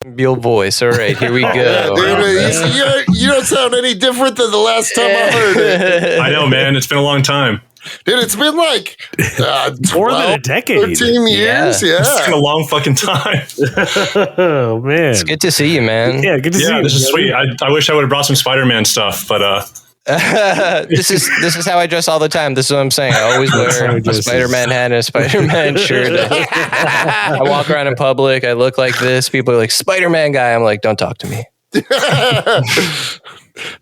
Buol voice. All right, here we go. Dude, you don't sound any different than the last time I heard it. I know, man. It's been a long time. Dude, it's been like 12, more than a decade. 13 years. Yeah. It's been a long fucking time. Oh, man. It's good to see you, man. Yeah, good to see you. Yeah, this is sweet. I wish I would have brought some Spider-Man stuff, but this is how I dress all the time. This is what I'm saying. I always wear a Spider-Man hat and a Spider-Man shirt. I walk around in public. I look like this. People are like, Spider-Man guy. I'm like, don't talk to me.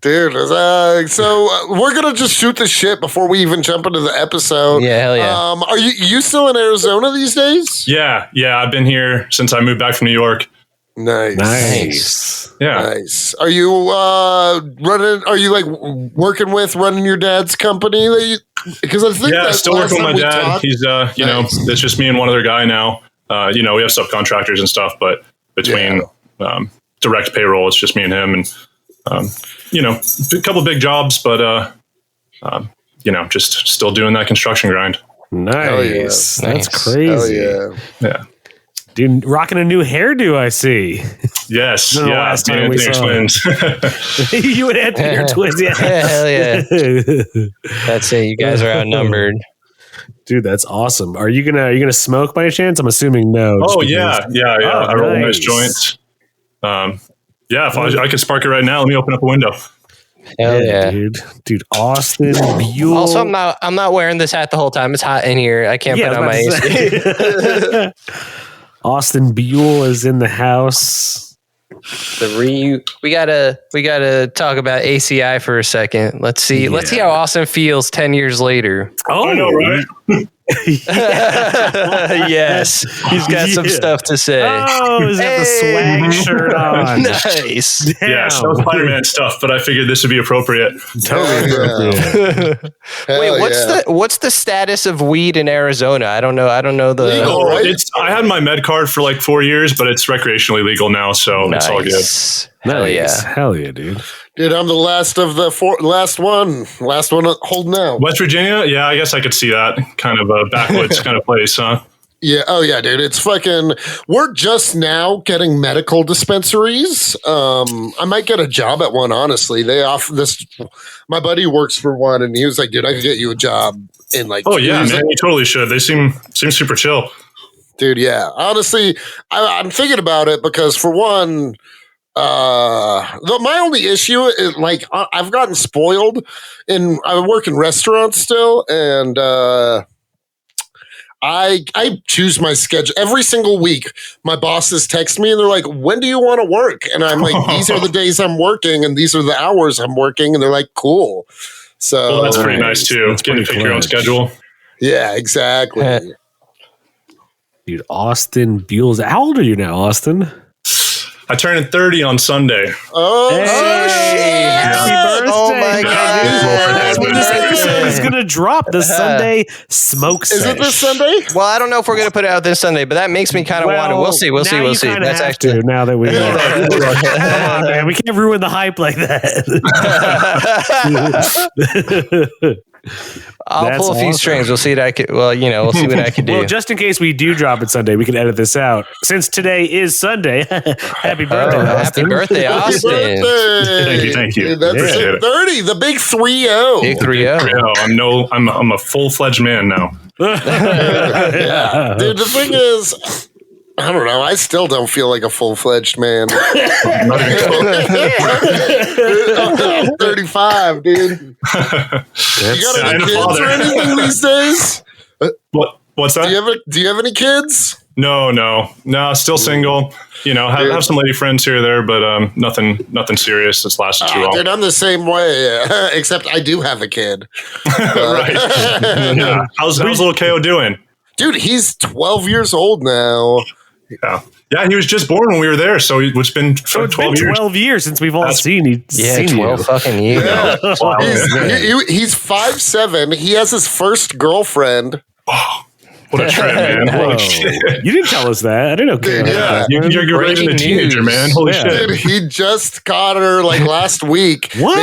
Dude, so we're gonna just shoot the shit before we even jump into the episode. Yeah, hell yeah. Are you still in Arizona these days? yeah. I've been here since I moved back from New York. Nice. Yeah. Nice. Are you running? Are you like running your dad's company? Because I think Still working with my dad. He's it's just me and one other guy now. We have subcontractors and stuff, but between direct payroll, it's just me and him, and a couple big jobs, but just still doing that construction grind. Nice. Yeah. That's crazy. Yeah. Dude, rocking a new hairdo, I see. Yes. The last time we saw twins. You and Anthony are twins, yeah. Hell yeah. That's it. You guys are outnumbered. Dude, that's awesome. Are you gonna smoke by any chance? I'm assuming no. Oh yeah. I roll nice joints. If I could spark it right now, let me open up a window. Hell yeah. Dude, Austin Buol. Also, I'm not wearing this hat the whole time. It's hot in here. I can't put on my AC. Austin Buol is in the house. We gotta talk about ACI for a second. Let's see how Austin feels 10 years later. Oh, I know, right? Yes, he's got some stuff to say. Oh, he's got the swag shirt on. Nice. Damn. Yeah, so Spider-Man stuff, but I figured this would be appropriate. Totally appropriate. Wait, what's the status of weed in Arizona? I don't know the legal, right? I had my med card for like 4 years, but it's recreationally legal now, so it's all good. Hell yeah, dude. Dude, I'm the last of the last one holding out. West Virginia? Yeah, I guess I could see that. Kind of a backwoods kind of place, huh? Yeah. Oh yeah, dude. It's fucking. We're just now getting medical dispensaries. I might get a job at one. Honestly, they offer this. My buddy works for one, and he was like, "Dude, I could get you a job in like." Oh yeah, man, you totally should. They seem super chill. Dude, yeah. Honestly, I'm thinking about it because for one. My only issue is like I've gotten spoiled, and I work in restaurants still, and I choose my schedule every single week. My bosses text me and they're like, "When do you want to work?" And I'm like, "These are the days I'm working, and these are the hours I'm working." And they're like, "Cool." So that's pretty nice too. Getting to pick your own schedule. Yeah, exactly. Dude, Austin Buol. How old are you now, Austin? I turned 30 on Sunday. Oh, shit! Happy birthday! Oh my god! That's when this episode is gonna drop. The Sunday Smoke Sesh. Is it this Sunday? Well, I don't know if we're gonna put it out this Sunday, but that makes me kind of want to. We'll see. That's actually now that we know. Come on, man. We can't ruin the hype like that. I'll pull a few strings. We'll see what I could. Well, we'll see what I can do. Well, just in case we do drop it Sunday, we can edit this out. Since today is Sunday, happy birthday, Austin. Happy birthday, Austin! Happy birthday. Thank you. Dude, that's 30, the big 3-0. Big 3-0. I'm a full-fledged man now. Yeah. Dude, the thing is, I don't know. I still don't feel like a full-fledged man. I'm 35, dude. You got any kids or anything these days? What's that? Do you have any kids? No. Still single. Have some lady friends here or there, but nothing serious that's lasted too long. Dude, I'm the same way, except I do have a kid. Right. Yeah. How's little KO doing? Dude, he's 12 years old now. Yeah, he was just born when we were there, so it's been 12 years. 12 years since we've all seen you. 12 fucking years. Yeah. Wow. He's 5'7". He has his first girlfriend. Oh, What a trip, man. Holy shit. You didn't tell us that. I didn't know. Dude, yeah. You're raising a teenager, man. Holy shit. Dude, he just got her like last week. What?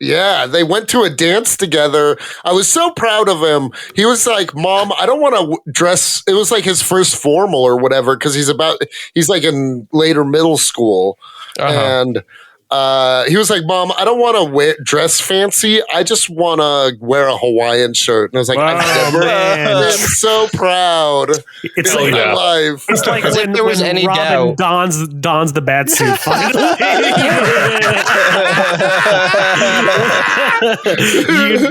They went to a dance together. I was so proud of him. He was like, Mom, I don't want to dress. It was like his first formal or whatever, because he's like in later middle school. And he was like, Mom, I don't want to dress fancy. I just want to wear a Hawaiian shirt. And I was like, I've never been so proud in my life. It's like If there was any Robin doubt. dons the bat suit.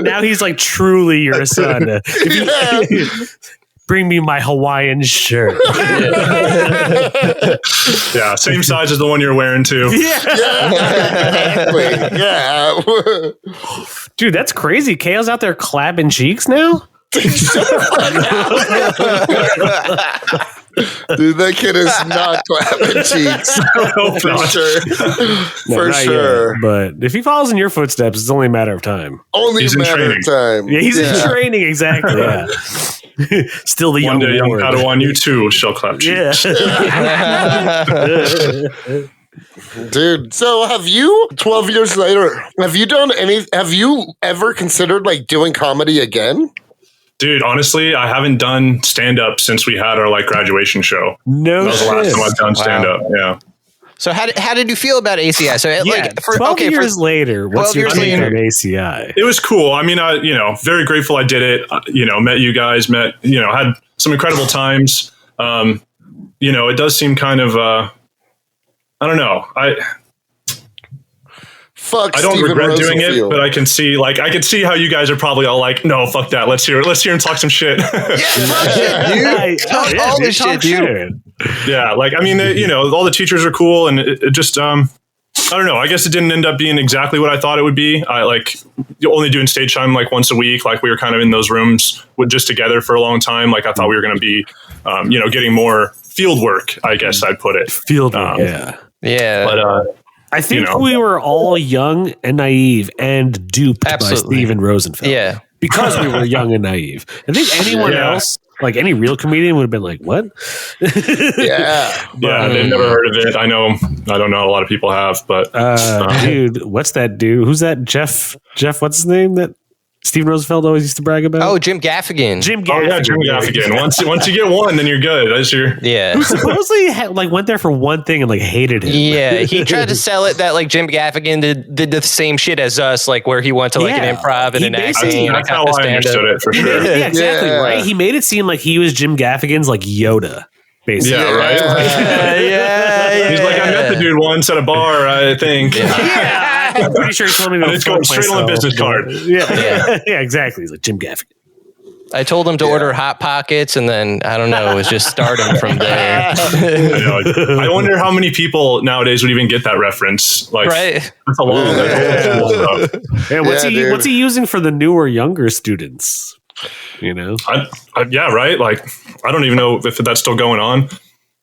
Now he's like, truly your son. Bring me my Hawaiian shirt. Yeah, same size as the one you're wearing too. Exactly. Yeah. Dude, that's crazy. Kale's out there clapping cheeks now? Dude, that kid is not clapping cheeks. For sure. But if he follows in your footsteps, it's only a matter of time. Only a matter of time. Yeah, he's in training, exactly. Yeah. Still the young One day, young Lord. Padawan, you too shall clap cheeks. Yeah. Dude, so have you 12 years later, have you ever considered like doing comedy again? Dude, honestly, I haven't done stand-up since we had our like graduation show. No That was the last shit. time I've done stand-up. Yeah. So how did you feel about ACI? So 12 years later, what's your take on ACI? It was cool. I mean, very grateful I did it. Met you guys, had some incredible times. It does seem kind of, I don't know. Fuck, I don't Steven regret doing it, Rosenfield. but I can see how you guys are probably all like, no, fuck that. Let's hear and talk some shit. Talk all this shit, dude. Yeah, like, I mean, all the teachers are cool, and it just, I don't know. I guess it didn't end up being exactly what I thought it would be. I only doing stage time like once a week. Like we were kind of in those rooms just together for a long time. Like I thought we were going to be, getting more field work, I guess I'd put it. Field work, yeah. But, I think we were all young and naive and duped by Steven Rosenfeld. Yeah. Because we were young and naive. I think anyone else, like any real comedian, would have been like, what? Yeah. Yeah, they've never heard of it. I don't know. A lot of people have, but dude, what's that dude? Who's that? Jeff, what's his name? That Steven Rosenfeld always used to brag about? Oh, Jim Gaffigan. Jim Gaffigan. Oh yeah, Jim Gaffigan. Once you get one, then you're good. Yeah. Who supposedly went there for one thing and hated him. Yeah, he tried to sell it that Jim Gaffigan did the same shit as us, where he went to an improv and an acting. That's how I understood it for sure. Yeah, exactly right. He made it seem like he was Jim Gaffigan's Yoda. Basically. Yeah, right. Yeah. He's like, I met the dude once at a bar, I think. Yeah. I'm pretty sure he told me that. It's going straight on the business card. Yeah, exactly. He's like Jim Gaffigan. I told him to order Hot Pockets, and then I don't know. It was just starting from there. I wonder how many people nowadays would even get that reference. Right? That's a long. Yeah, what's he using for the newer, younger students? Yeah, right. I don't even know if that's still going on.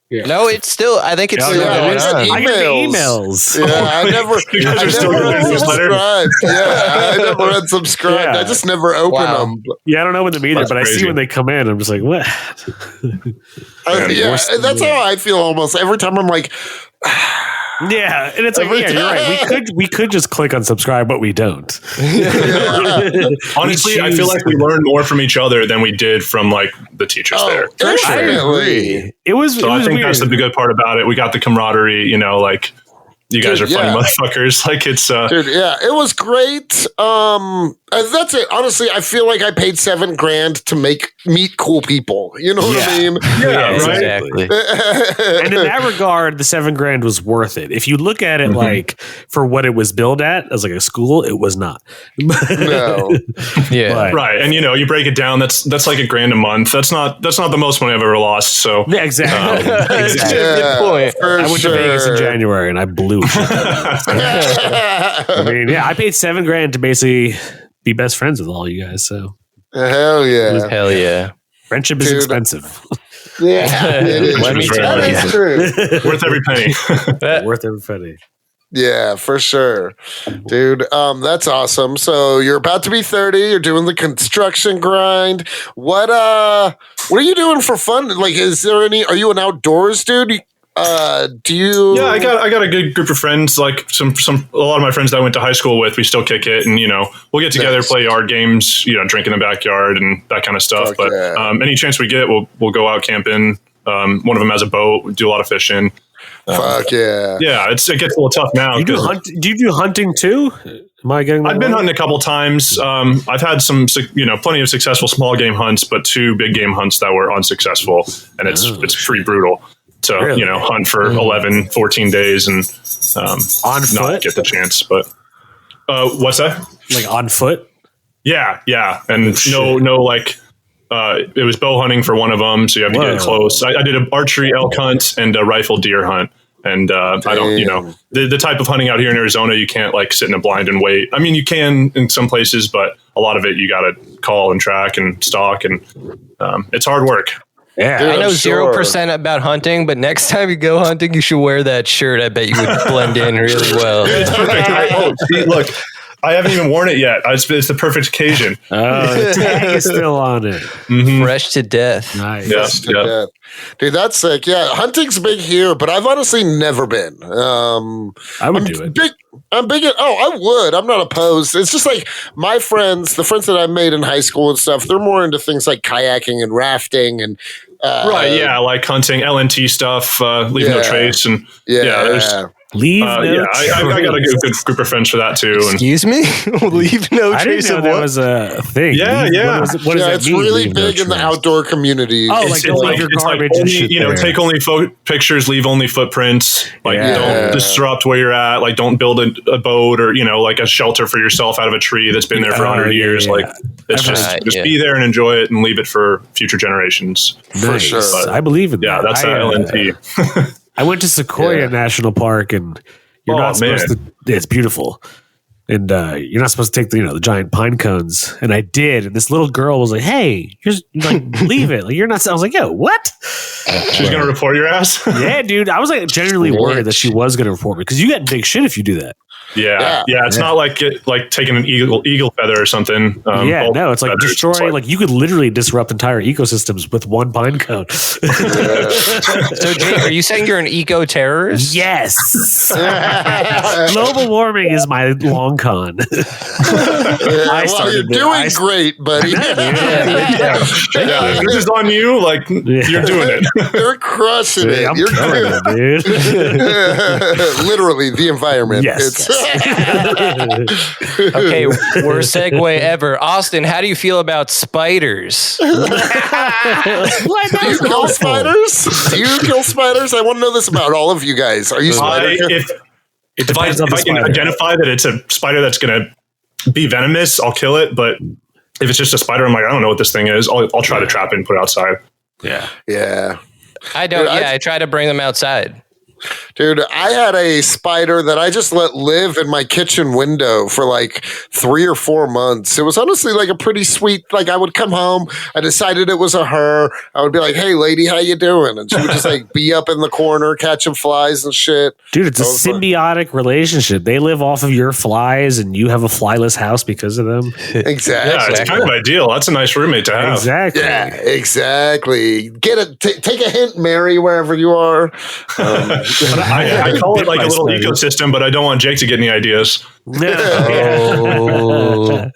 Yeah. No, it's still. I think it's still going on. I get emails. Yeah, I never unsubscribed. Yeah, I never unsubscribed. I just never open them. Yeah, I don't open them either, but crazy. I see when they come in. I'm just like, what? That's how I feel almost every time. I'm like. Yeah, and it's like, you're right. We could just click on subscribe, but we don't. Honestly, I feel like we learned more from each other than we did from the teachers there. I agree. I think that's the good part about it. We got the camaraderie. You guys are funny motherfuckers. Dude, yeah, it was great. That's it. Honestly, I feel like I paid $7,000 to meet cool people. You know what I mean? Yeah, right. Exactly. And in that regard, the $7,000 was worth it. If you look at it for what it was billed at as a school, it was not. No. Yeah. Right. And you break it down, that's like $1,000 a month. That's not the most money I've ever lost. So yeah, exactly. Good point. I went to Vegas in January and I blew shit. I mean, I paid $7,000 to basically be best friends with all you guys. So hell yeah. Hell yeah. Friendship is expensive. Yeah. Let me tell you. That's true. worth every penny. Worth every penny. Yeah, for sure. Dude, that's awesome. So you're about to be 30, you're doing the construction grind. What are you doing for fun? Like, are you an outdoors dude? Do you? Yeah, I got a good group of friends. Like a lot of my friends that I went to high school with, we still kick it, and we'll get together, play yard games, drink in the backyard and that kind of stuff. But any chance we get, we'll go out camping. One of them has a boat. We do a lot of fishing. Fuck yeah! Yeah, it gets a little tough now. Do you do hunting too? Am I getting? I've been hunting a couple times. I've had some, plenty of successful small game hunts, but 2 big game hunts that were unsuccessful, and it's pretty brutal to hunt for 11, 14 days and on foot? Not get the chance. But what's that? Like on foot? Yeah, and it was bow hunting for one of them, so you have to get close. I did an archery elk hunt and a rifle deer hunt. And I don't, the type of hunting out here in Arizona, you can't like sit in a blind and wait. I mean, you can in some places, but a lot of it you got to call and track and stalk, and it's hard work. Yeah, I know 0% about hunting, but next time you go hunting, you should wear that shirt. I bet you would blend in really well. It's perfect. See, look, I haven't even worn it yet. It's the perfect occasion. The tag is still on it. Mm-hmm. Fresh to death. Nice. Yeah. Dude, that's sick. Yeah, hunting's big here, but I've honestly never been. I would do it. I'm big at, I would. I'm not opposed. It's just like my friends, the friends that I made in high school and stuff, they're more into things like kayaking and rafting and right, yeah, like hunting, LNT stuff, leave no trace, and there's leave no I got a good group of friends for that too. Excuse me? Leave no trace of that what? was a thing. Yeah. What does that it's mean, really big in the outdoor community. Oh, like don't leave your garbage and shit there. Take only pictures, leave only footprints. Like don't disrupt where you're at. Like don't build a boat or like a shelter for yourself out of a tree that's been there for 100 years. Like it's just be there and enjoy it and leave it for future generations. For sure. But, I believe in that. Yeah, that's LNT. I went to Sequoia National Park, and you're not supposed to. It's beautiful, and you're not supposed to take the giant pine cones. And I did, and this little girl was like, "Hey, you're like, leave it. Like you're not." I was like, "Yo, what?" She's gonna report your ass. Yeah, dude. I was like genuinely worried that she was gonna report me because you get big shit if you do that. Yeah. It's not like taking an eagle feather or something. No, it's like destroying. Like you could literally disrupt entire ecosystems with one pine cone. So, Jake, are you saying you're an eco-terrorist? Yes. Global warming is my long con. You're doing great, buddy. This is on you. Like you're doing it. You're crushing it. I'm You're killing it, dude. Literally the environment. Yes. Okay, worst segue ever. Austin, how do you feel about spiders? Do you kill spiders? I want to know this about all of you guys. Are you spider? If I can identify that it's a spider that's going to be venomous, I'll kill it. But if it's just a spider, I'm like, I don't know what this thing is. I'll try to trap it and put it outside. Yeah. I don't. I try to bring them outside. Dude, I had a spider that I just let live in my kitchen window for like 3 or 4 months. It was honestly like a pretty sweet, like I would come home, I decided it was a her. I would be like, hey lady, how you doing? And she would just like be up in the corner catching flies and shit. Dude, it's a symbiotic relationship. They live off of your flies and you have a flyless house because of them. Exactly. Yeah, it's kind of ideal. That's a nice roommate to have. Exactly. Yeah, exactly. Take a hint, Mary, wherever you are. I call it like a little ecosystem, but I don't want Jake to get any ideas. Oh.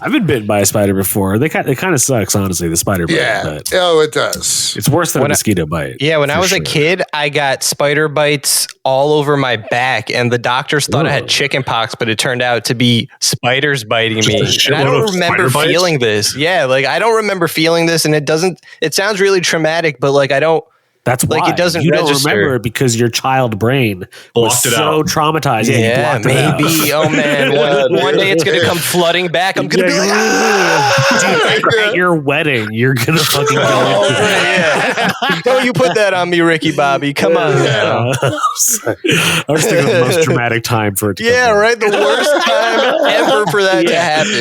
I've been bitten by a spider before. It kind of sucks, honestly, the spider bite. Yeah. But it does. it's worse than a mosquito bite. Yeah, when I was a kid, I got spider bites all over my back, and the doctors thought I had chicken pox, but it turned out to be spiders biting me. And I don't remember feeling this. Yeah, like I don't remember feeling this, and it sounds really traumatic, but like I don't. That's why it doesn't you register. Don't remember it because your child brain was so traumatized. Yeah, maybe. Oh man, one day it's gonna come flooding back. I'm gonna be like, at your wedding, you're gonna fucking go. Don't you put that on me, Ricky Bobby? Come on. I was thinking of the most dramatic time for it to come right. The worst time ever for that to happen.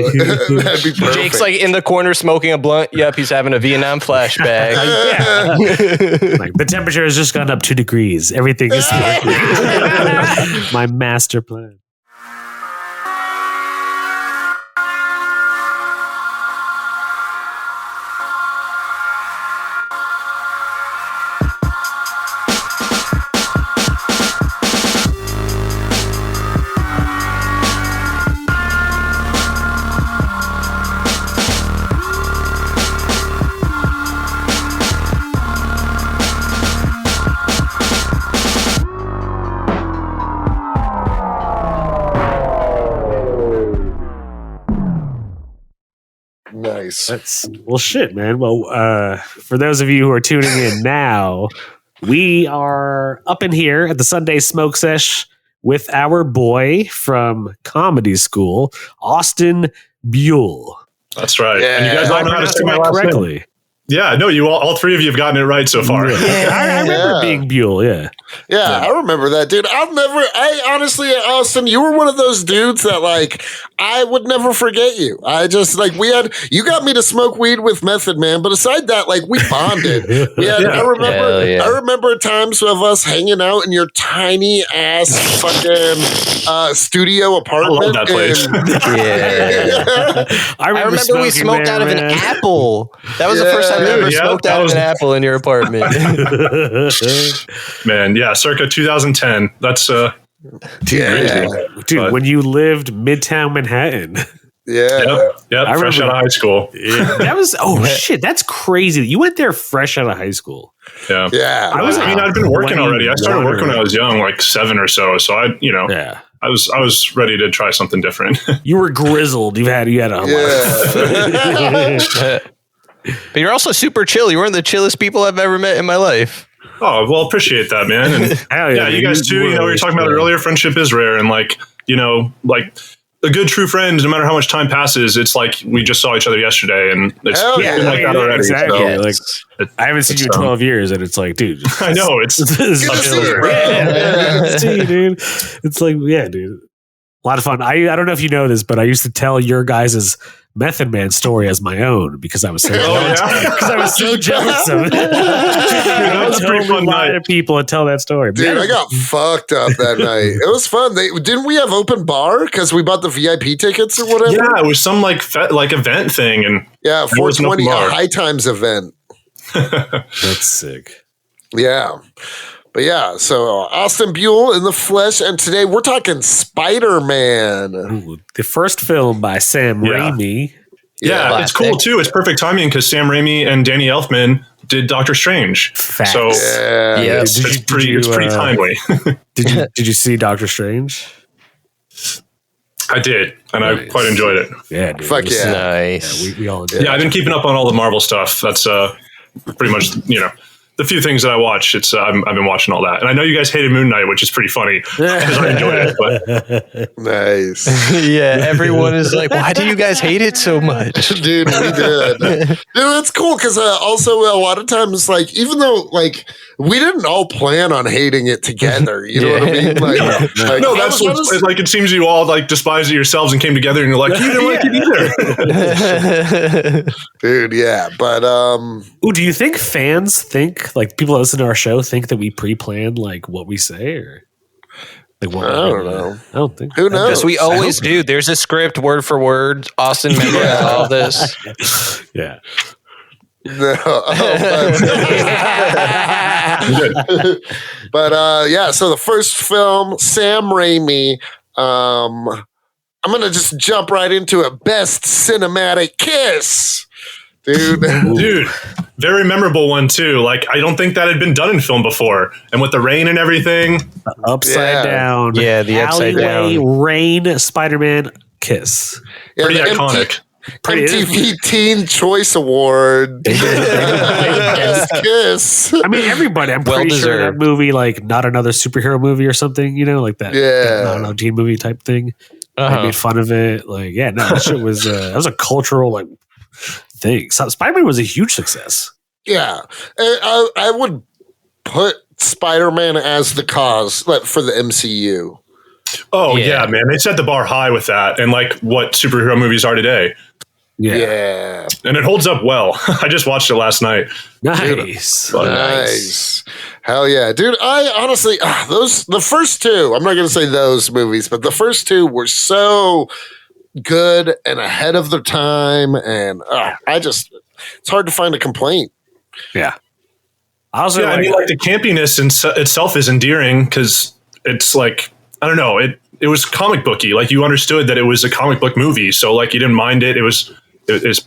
Exactly. That'd be perfect. Jake's like in the corner smoking a blunt. Yep, he's having a Vietnam flashback. Like, the temperature has just gone up 2 degrees. Everything is working. My master plan. Nice. Well, shit, man. Well, for those of you who are tuning in now, we are up in here at the Sunday Smoke Sesh with our boy from comedy school, Austin Buol. That's right. Yeah. And you guys all know how to say my last correctly. name. Yeah, no, you all 3 of you have gotten it right so far. I remember it being Buol, Yeah, I remember that, dude. I honestly, Austin, you were one of those dudes that, like, I would never forget you. I just, like, you got me to smoke weed with Method Man, but aside that, like, we bonded. I remember times of us hanging out in your tiny ass fucking studio apartment. I love that place. I remember we smoked out of an apple. That was the first time I ever smoked out of an apple in your apartment. Man, yeah, circa 2010. That's dude, when you lived Midtown Manhattan. Yep, fresh out of high school. That was shit, that's crazy. You went there fresh out of high school. Yeah. I'd been working already. I started working when I was young, like 7 or so. So I was ready to try something different. You were grizzled. You had a life. But you're also super chill. You were one of the chillest people I've ever met in my life. Oh, well, appreciate that, man. And you guys too. We were talking about it earlier. Friendship is rare, and like a good true friend, no matter how much time passes, it's like we just saw each other yesterday, and it's been like that already. Exactly. So I haven't seen you in 12 years, and it's like, dude. I know it's dude. It's like, dude. A lot of fun. I don't know if you know this, but I used to tell your guys' Method Man story as my own because I was so jealous of it. That was a pretty fun night. To people and tell that story. Dude, I got fucked up that night. It was fun. Didn't we have open bar because we bought the VIP tickets or whatever? Yeah, it was some like event thing, and 420 a High Times event. That's sick. Yeah. But yeah, so Austin Buol in the flesh, and today we're talking Spider-Man. The first film by Sam Raimi. Yeah, it's cool too. It's perfect timing because Sam Raimi and Danny Elfman did Doctor Strange. Facts. So it's pretty timely. Did you see Doctor Strange? I did, and I quite enjoyed it. Yeah, dude. Fuck yeah. Nice. Yeah, we all did. Yeah, I've been keeping up on all the Marvel stuff. That's pretty much, the few things that I watch. It's I've been watching all that, and I know you guys hated Moon Knight, which is pretty funny because I enjoyed it. But. Nice. Yeah, everyone is like, "Why do you guys hate it so much?" Dude, we did. Dude, it's cool because also a lot of times, like, even though like we didn't all plan on hating it together, you know what I mean? Like, no, that's what, like it seems you all like despised it yourselves and came together, and you're like, you didn't like it either. Dude, yeah, but do you think fans think like people that listen to our show think that we pre-plan like what we say or like what? I don't know. I don't think. Who knows? Yes, we always do. There's a script word for word. Austin memorized all this. Yeah. No, but yeah. So the first film, Sam Raimi. I'm gonna just jump right into it. Best cinematic kiss, dude. Dude, very memorable one too. Like I don't think that had been done in film before, and with the rain and everything, upside down. Yeah, the upside down rain Spider-Man kiss. Yeah, pretty iconic. MTV Teen Choice Award. Best kiss. I mean, everybody. I'm pretty sure that movie, like, not another superhero movie or something. You know, like that. Yeah, not another teen movie type thing. I made fun of it. Like, yeah, no, that shit was that was a cultural like thing. So Spider-Man was a huge success. Yeah, I would put Spider-Man as the cause for the MCU. Oh yeah, man, they set the bar high with that, and like what superhero movies are today. Yeah. And it holds up well. I just watched it last night. Nice. Nice. Hell yeah. Dude, I honestly, the first two, I'm not going to say those movies, but the first two were so good and ahead of their time. And it's hard to find a complaint. Yeah. Also, I mean, the campiness itself is endearing because it's like, I don't know, it was comic booky. Like, you understood that it was a comic book movie. So, like, you didn't mind it. It was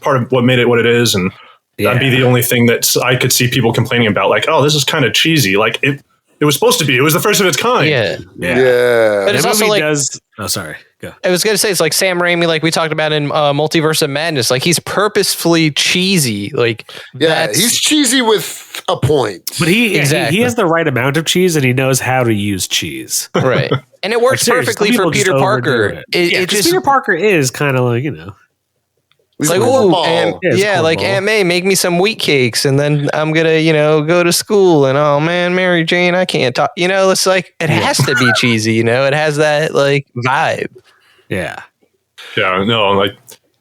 part of what made it what it is. And that'd be the only thing that I could see people complaining about. Like, oh, this is kind of cheesy. Like, it was supposed to be. It was the first of its kind. Yeah. But it's also like... Oh, sorry. Go. I was going to say, it's like Sam Raimi, like we talked about in Multiverse of Madness. Like, he's purposefully cheesy. Like, he's cheesy with a point. But he has the right amount of cheese, and he knows how to use cheese. Right. And it works perfectly for Peter Parker. It just Peter Parker is kind of like, It's like, like, Aunt May, make me some wheat cakes, and then I'm gonna, go to school, and oh man, Mary Jane, I can't talk. It's like, it has to be cheesy, it has that like vibe. Yeah. Yeah, no, like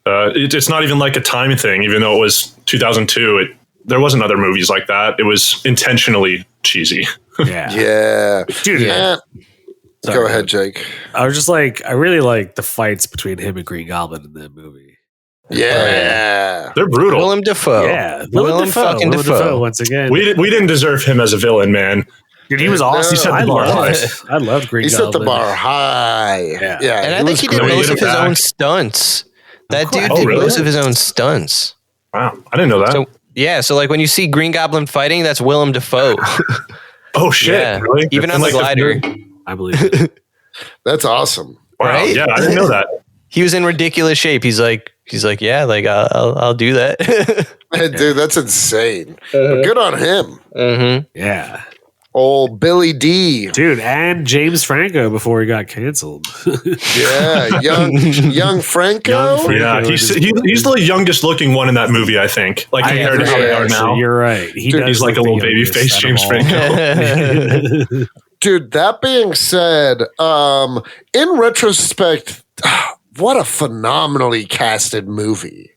it's not even like a time thing, even though it was 2002. There wasn't other movies like that. It was intentionally cheesy. Yeah. Yeah. Dude. Yeah. Go ahead, Jake. I was just like, I really like the fights between him and Green Goblin in that movie. Yeah. They're brutal. Willem Dafoe. Yeah. Willem fucking Dafoe. Once again. We didn't deserve him as a villain, man. Dude, he was awesome. I love Green Goblin. He set the bar high. Yeah. And I think he did most of his own stunts. That dude did most of his own stunts. Wow. I didn't know that. So like when you see Green Goblin fighting, that's Willem Dafoe. Oh shit. Yeah. Really? Even on the glider. I believe it. That's awesome. Wow. Right? Yeah, I didn't know that. He was in ridiculous shape. He's like, yeah, like I'll do that. Dude, that's insane. But good on him. Mm-hmm. Yeah. Old Billy D. Dude, and James Franco before he got canceled. Yeah, young Franco. Yeah, he's the youngest looking one in that movie, I think. Like compared to how they are now. You're right. He's like a little baby face James Franco. Dude, that being said, in retrospect, what a phenomenally casted movie.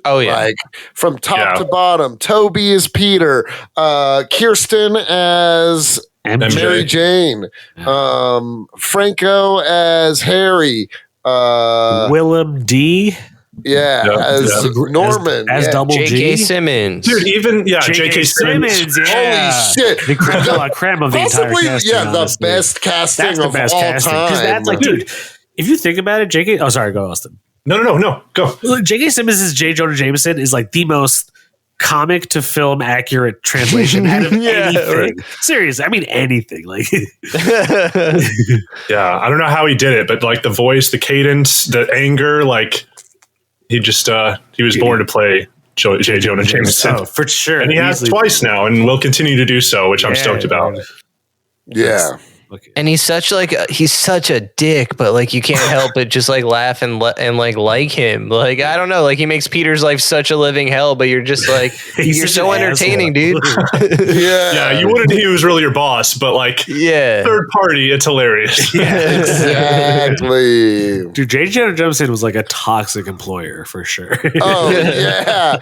Oh yeah, like from top to bottom. Tobey as Peter, Kirsten as Mary Jane, Franco as Harry, Willem D. As Norman, as Double G. J.K. Simmons, dude. Even J.K. Simmons. Holy shit, the creme of the entire casting. The best casting of all time. Because that's like, dude, if you think about it, J.K. Oh, sorry, go Austin. No, go. J.K. Simmons' Jonah Jameson is like the most comic to film accurate translation out of anything. Right. Seriously, I mean anything. Like, yeah, I don't know how he did it, but like the voice, the cadence, the anger, like he just he was born to play Jonah Jameson. Oh, for sure, and he has twice now, and will continue to do so, which I'm stoked about. Yeah. And he's such a dick, but like you can't help but just like laugh and like him. Like I don't know, like he makes Peter's life such a living hell, but you're just like you're so entertaining, dude. Yeah, you wouldn't think he was really your boss, but like third party, it's hilarious. Yeah, exactly. Dude, Jonah Jameson was like a toxic employer for sure. Oh yeah,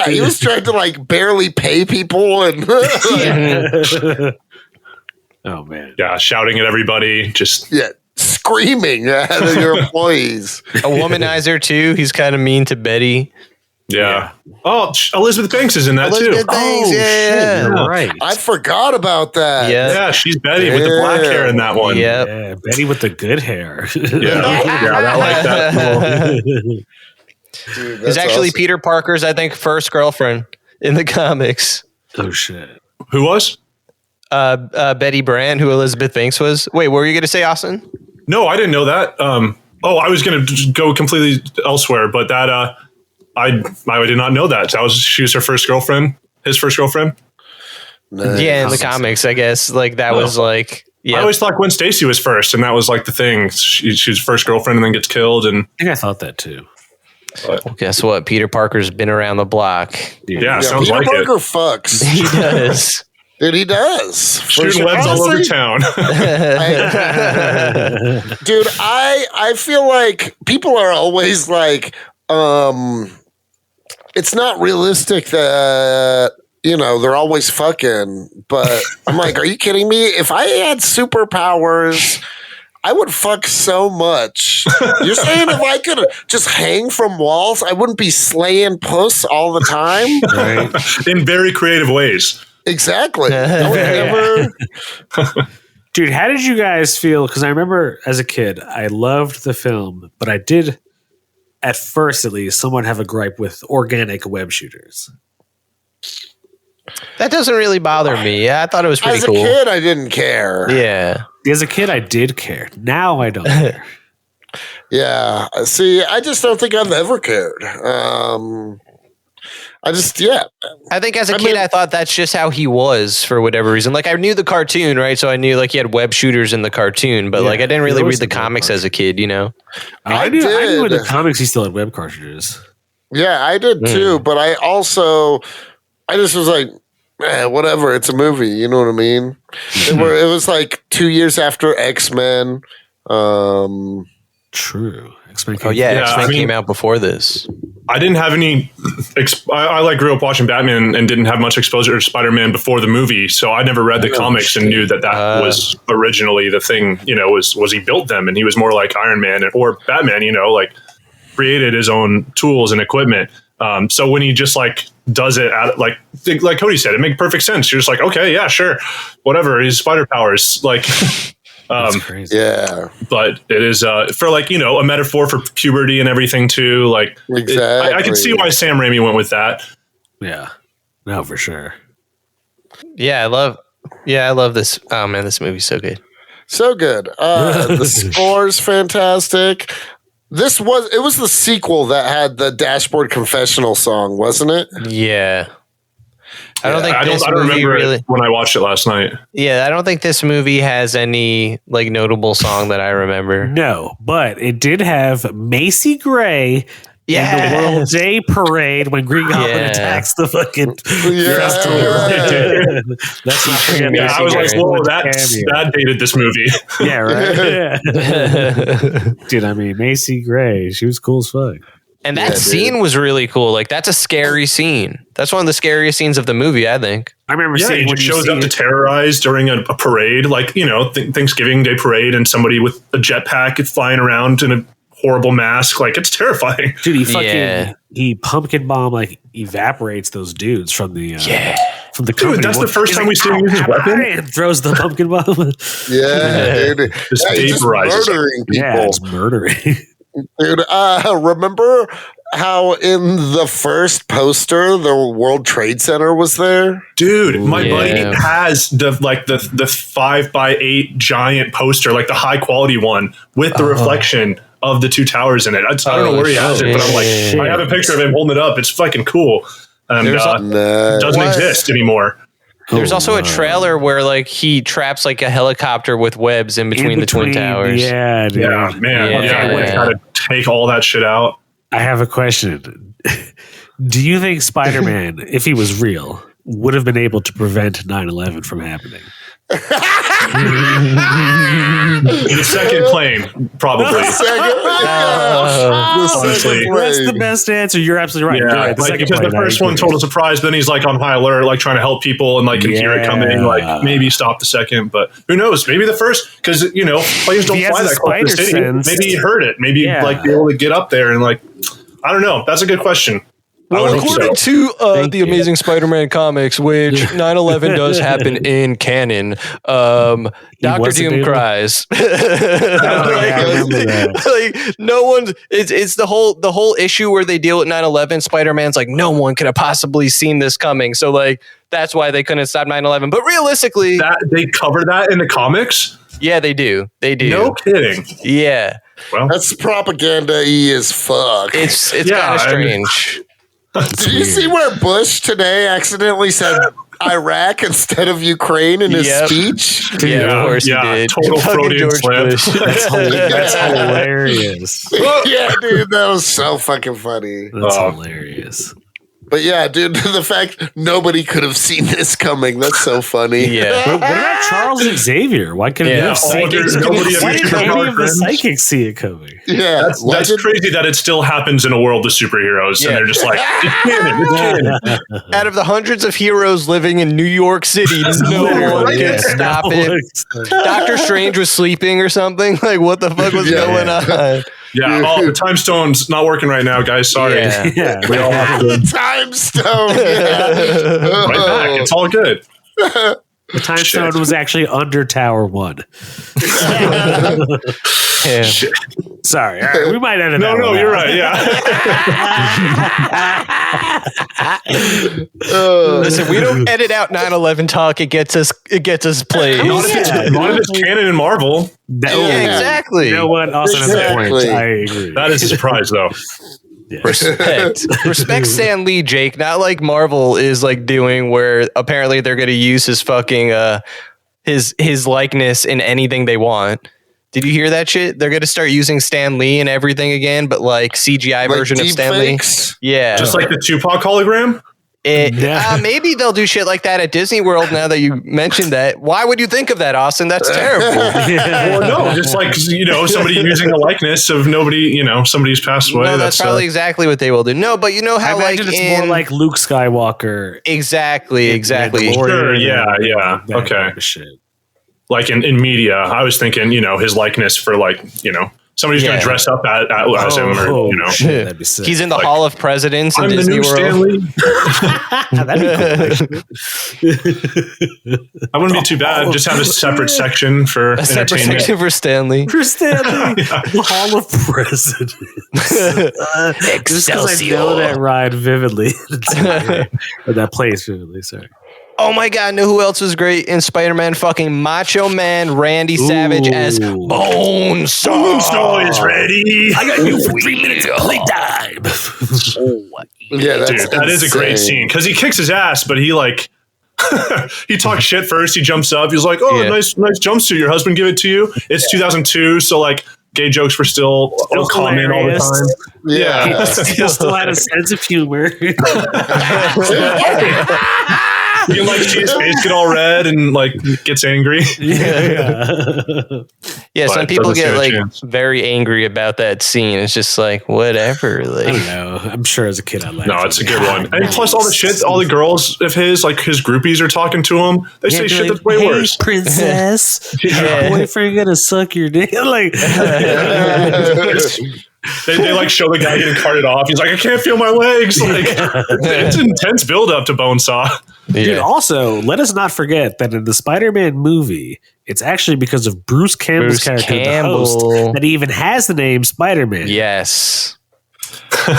he was trying to like barely pay people and. Oh man! Yeah, shouting at everybody, just screaming at your employees. A womanizer too. He's kind of mean to Betty. Yeah. Oh, Elizabeth Banks is in that too. Yeah, right. I forgot about that. Yeah, she's Betty with the black hair in that one. Yep. Yeah, Betty with the good hair. I like that. Dude, it's actually awesome. Peter Parker's, I think, first girlfriend in the comics. Oh shit! Who was? Betty Brand, who Elizabeth Banks was. Wait, what were you going to say, Austin? No, I didn't know that. I was going to go completely elsewhere, but that I did not know that. She was her first girlfriend, his first girlfriend. Nice. Yeah, in the comics, I guess. Like that was like. Yeah. I always thought Gwen Stacy was first, and that was like the thing. She was first girlfriend, and then gets killed. And I think I thought that too. Well, guess what? Peter Parker's been around the block. Yeah, sounds Peter like Parker it. fucks. He does. Dude, he does. Shooting webs all over town. Dude, I feel like people are always like, it's not realistic that, they're always fucking, but I'm like, are you kidding me? If I had superpowers, I would fuck so much. You're saying if I could just hang from walls, I wouldn't be slaying puss all the time? Right. In very creative ways. Exactly. I would never... Dude, how did you guys feel? Because I remember as a kid, I loved the film, but I did, at first at least, somewhat have a gripe with organic web shooters. That doesn't really bother me. Yeah, I thought it was pretty cool. As a kid, I didn't care. Yeah. As a kid, I did care. Now I don't care. Yeah. See, I just don't think I've ever cared. I think as a kid, I thought that's just how he was for whatever reason. Like I knew the cartoon, right? So I knew like he had web shooters in the cartoon, but like I didn't really read the comics as a kid, I knew in the comics he still had web cartridges. Yeah, I did too. But I just was like, whatever. It's a movie. You know what I mean? It was like 2 years after X-Men. True. X-Men came out before this. I didn't have any. I grew up watching Batman and didn't have much exposure to Spider-Man before the movie, so I never read the comics and knew that was originally the thing. Was he built them and he was more like Iron Man or Batman? Like created his own tools and equipment. So when he just like does it like Cody said, it makes perfect sense. You're just like, okay, yeah, sure, whatever. His spider powers, like. That's crazy. Yeah, but it is for like a metaphor for puberty and everything too. Like exactly, I can see why Sam Raimi went with that. Yeah, no, for sure. Yeah, I love this. Oh man, this movie's so good. So good. The score's fantastic. It was the sequel that had the Dashboard Confessional song, wasn't it? Yeah. I don't remember it when I watched it last night. Yeah, I don't think this movie has any like notable song that I remember. No, but it did have Macy Gray in the World Day Parade when Green Goblin attacks the fucking. That's not forgetting. Yeah, I was like, whoa, that dated this movie. Yeah, right. Dude, I mean, Macy Gray, she was cool as fuck. And that scene was really cool. Like, that's a scary scene. That's one of the scariest scenes of the movie, I think. I remember seeing when he shows up to terrorize during a parade, like, Thanksgiving Day parade, and somebody with a jetpack is flying around in a horrible mask. Like, it's terrifying. Dude, he pumpkin bomb, like, evaporates those dudes from the... From the company. Dude, that's the first time we see him use his weapon. And throws the pumpkin bomb. Dude. Just vaporizes. Murdering people. Yeah, it's murdering. Dude, remember how in the first poster the World Trade Center was there? Dude, my buddy has the 5x8 giant poster, like the high quality one with the reflection of the two towers in it. I don't know where he has it, but I'm like, I have a picture of him holding it up. It's fucking cool. And doesn't exist anymore. There's also a trailer where like he traps like a helicopter with webs in between the Twin Towers. Yeah, dude. Yeah, man. Yeah. Got to take all that shit out. I have a question. Do you think Spider-Man, if he was real, would have been able to prevent 9/11 from happening? The second claim, probably. Honestly, that's the best answer. You're absolutely right. Yeah, right. Because the first one total surprise, but then he's like on high alert, like trying to help people and like can hear it coming, like maybe stop the second, but who knows? Maybe the first, because players don't fly that close to the city. Maybe he heard it. Maybe like be able to get up there and like I don't know. That's a good question. Well, according to the Amazing Spider-Man comics, which 9/11 does happen in canon, Dr. Doom cries. Like no one's. It's the whole issue where they deal with 9/11. Spider-Man's like no one could have possibly seen this coming, so like that's why they couldn't stop 9/11. But realistically, they cover that in the comics. Yeah, they do. They do. No kidding. Yeah. Well, that's propaganda-y as fuck. It's kind of strange. Did you see where Bush today accidentally said Iraq instead of Ukraine in his speech? Yeah, of course he did. Total Freudian slip. That's hilarious. Yeah, dude, that was so fucking funny. That's hilarious. But yeah, dude, the fact nobody could have seen this coming, that's so funny. Yeah. But what about Charles Xavier? Why couldn't any of the psychics see it coming? Yeah. That's crazy that it still happens in a world of superheroes. And they're just like, it's canon. Out of the hundreds of heroes living in New York City, no one can stop it. Doctor Strange was sleeping or something. Like, what the fuck was going on? Yeah, the time stone's not working right now, guys. Sorry. Yeah. We all have to. The time stone. Yeah. Right back. It's all good. The time stone was actually under Tower 1. Yeah. Sorry. All right, we might edit that. No, you're right. Yeah. Listen, we don't edit out 9/11 talk. It gets us played. Not if it's canon in Marvel. Exactly. You know what? Also, that's a point. I agree. That is a surprise, though. Yeah. Respect Stan Lee, Jake. Not like Marvel is like doing, where apparently they're going to use his fucking his likeness in anything they want. Did you hear that shit? They're going to start using Stan Lee and everything again, but like CGI version of Stan Lee. Yeah, just like the Tupac hologram. Maybe they'll do shit like that at Disney World. Now that you mentioned that, why would you think of that, Austin? That's terrible. Well, no, just like somebody using a likeness of nobody. Somebody's passed away. No, that's probably exactly what they will do. No, but you know how I imagine it's more like Luke Skywalker. Exactly. Sure, yeah. Okay. Like in media, I was thinking, his likeness for somebody's going to dress up as him, or shit, that'd be sick. He's in the Hall of Presidents in Disney World. That'd be cool. That wouldn't be too bad. Just have a separate section for entertainment. For Stanley. The Hall of Presidents. Just because I know that ride vividly. Or that place vividly, sorry. Oh my God, know who else was great in Spider-Man? Fucking Macho Man Randy Savage as Bonesaw. Bonesaw is ready. I got you for 3 minutes of playtime. Yeah, that is a great scene because he kicks his ass, but he he talks shit first. He jumps up. He's like, nice jumpsuit. Your husband give it to you. It's 2002, so gay jokes were still common all the time. Yeah. He still had a sense of humor. You can see his face get all red and gets angry. Yeah, some people get very angry about that scene. It's just whatever. I don't know. I'm sure as a kid I liked it. No, it's a good one. And plus all the shit, all the girls of his, his groupies are talking to him. They say shit that's way worse. Princess, your boyfriend gonna suck your dick. They show the guy getting carted off. He's like, I can't feel my legs. It's an intense build up to Bonesaw. Yeah. Dude, also, let us not forget that in the Spider-Man movie, it's actually because of Bruce Campbell's character, the host, that he even has the name Spider-Man. Yes. He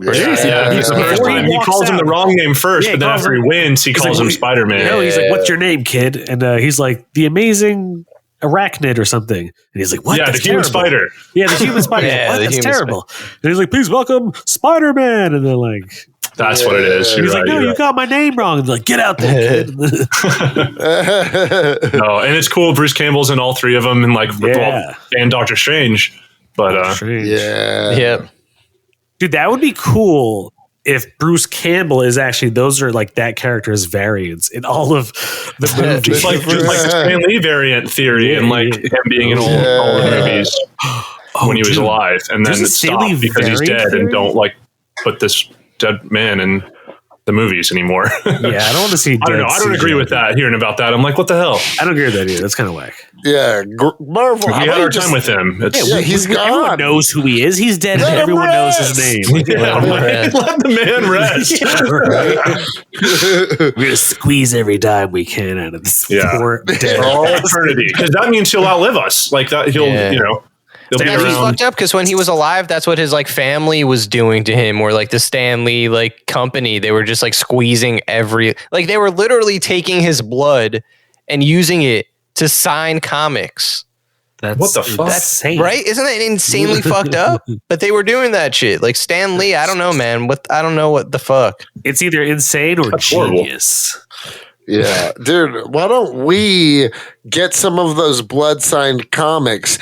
calls him the wrong name first, but then after he wins, he calls him Spider-Man. He's like, "What's your name, kid?" And he's like, "The Amazing Arachnid" or something. And he's like, "What? Yeah, that's the human spider." Yeah, the human spider. What? That's terrible. And he's like, "Please welcome Spider-Man." And they're like, "That's what it is." He's like, "No, you got my name wrong." And they're like, "Get out there, kid." No, and it's cool. Bruce Campbell's in all three of them, and Doctor Strange. But yeah. Dude, that would be cool if Bruce Campbell is actually, those are that character's variants in all of the movies. Just like the Stan Lee variant theory and him being in all the movies when he was alive. And then it stopped because he's dead and don't put this dead man in the movies anymore. Yeah, I don't want to see. I don't know. I don't agree with that. Hearing about that, I'm like, what the hell? I don't agree with that either. That's kind of whack. Yeah, Marvel. We had our time with him. He's gone. Everyone knows who he is. He's dead. And everyone knows his name. Let the man rest. We're gonna squeeze every dime we can out of this poor dead for all eternity, because that means he'll outlive us. Like that, he'll He's fucked up because when he was alive, that's what his family was doing to him. Or the Stanley company, they were just squeezing they were literally taking his blood and using it to sign comics. What the fuck? That's right. Isn't that insanely fucked up? But they were doing that shit. Stan Lee, I don't know, man. I don't know what the fuck. It's either insane or genius. Yeah, dude. Why don't we get some of those blood signed comics?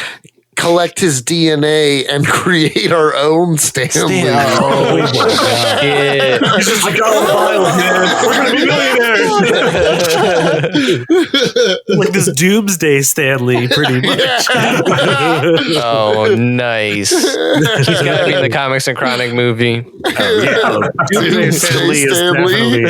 collect his DNA and create our own Stanley. Oh my god! He's just like, man. We're gonna be millionaires. Like this Doomsday Stanley, pretty much. Oh, nice. He's got to be in the Comics and Chronic movie. Doomsday Stanley is definitely.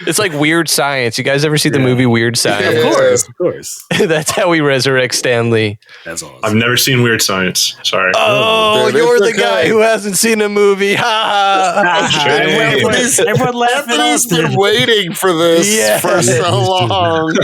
It's like Weird Science. You guys ever see the movie Weird Science? Of course. That's how we resurrect Stanley. That's awesome. I've never seen Weird Science. Sorry. Oh, dude, you're it's the guy okay. who hasn't seen a movie. Ha ha. Everyone laughing. Anthony's been waiting for this for so long.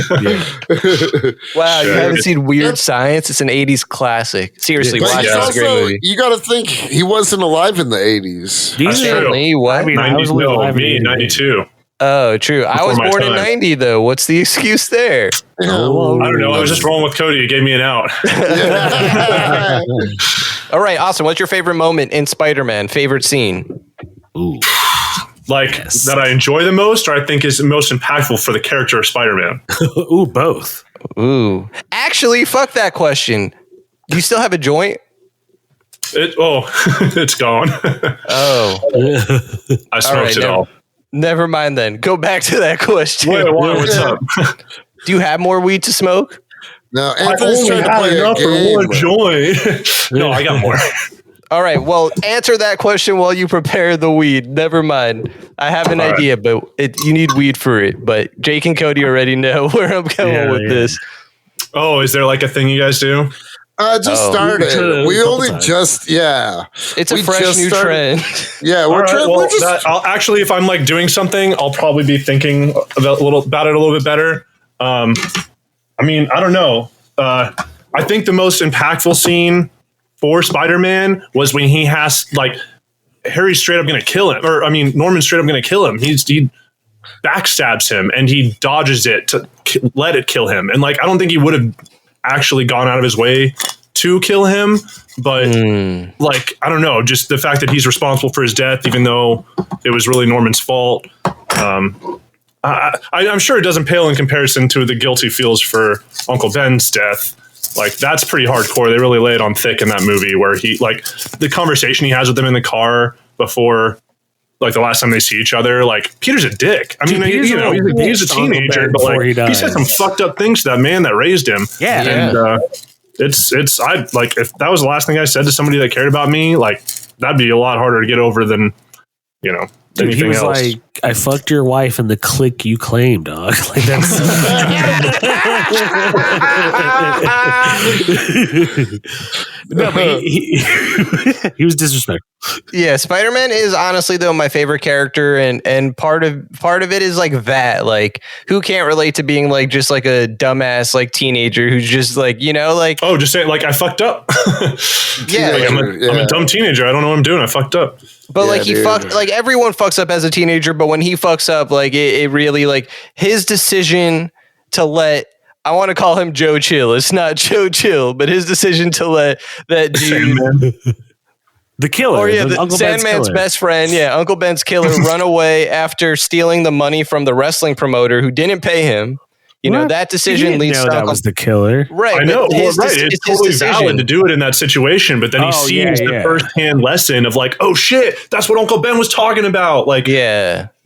Wow, you haven't seen Weird Science? It's an 80s classic. Seriously, But watch it. It's a great movie. you got to think he wasn't alive in the 80s. That's true. Stanley, what? I mean, I was me, 92. Oh, true. I was my born in time. 90, though. What's the excuse there? I don't know. I was just rolling with Cody. He gave me an out. All right, Austin, what's your favorite moment in Spider-Man? Favorite scene? Ooh. That I enjoy the most, or I think is the most impactful for the character of Spider-Man. Ooh, both. Ooh. Actually, fuck that question. Do you still have a joint? It's gone. Oh. I smoked it all. Never mind then. Go back to that question. Wait, what's up? Do you have more weed to smoke? No, Anthony's trying to play a game. joint. No, I got more. All right. Well, answer that question while you prepare the weed. Never mind. I have an idea, but you need weed for it. But Jake and Cody already know where I'm going with this. Oh, is there like a thing you guys do? Just started. We only just, It's a fresh new trend. Yeah, we're trying. Well, We're just. I'll actually, if I'm like doing something, I'll probably be thinking about it a little bit better. I mean, I don't know. I think the most impactful scene for Spider-Man was when he has like Harry's straight up going to kill him, or I mean, Norman's straight up going to kill him. He backstabs him and he dodges it to let it kill him. And like, I don't think he would have actually gone out of his way to kill him, but like, I don't know, just the fact that he's responsible for his death, even though it was really Norman's fault. I'm sure it doesn't pale in comparison to the guilt he feels for Uncle Ben's death. Like, that's pretty hardcore. They really lay it on thick in that movie, where he, like, the conversation he has with them in the car before, like, the last time they see each other, like, Peter's a dick. I mean, he's a teenager, but like, he said some fucked up things to that man that raised him. Yeah. And I like, if that was the last thing I said to somebody that cared about me, like, that'd be a lot harder to get over than, Dude, he was else. like, I fucked your wife in the clique you claim, dog. Like, that's. No, but he was disrespectful. Yeah, Spider-Man is honestly though my favorite character, and part of it is like that. Like, who can't relate to being like just like a dumbass like teenager who's just like, like, oh, just say like I fucked up. Yeah, like, I'm a dumb teenager. I don't know what I'm doing. I fucked up. But like like everyone fucks up as a teenager, but when he fucks up, like it really, like, his decision to let, I want to call him Joe Chill. It's not Joe Chill, but his decision to let that dude, the killer, or Uncle Sandman's best friend, Uncle Ben's killer, run away after stealing the money from the wrestling promoter who didn't pay him. That decision leads to that was the killer. Right. I know. It's totally decision. valid to do it in that situation, but then he sees the firsthand lesson of like, oh shit, that's what Uncle Ben was talking about. Like,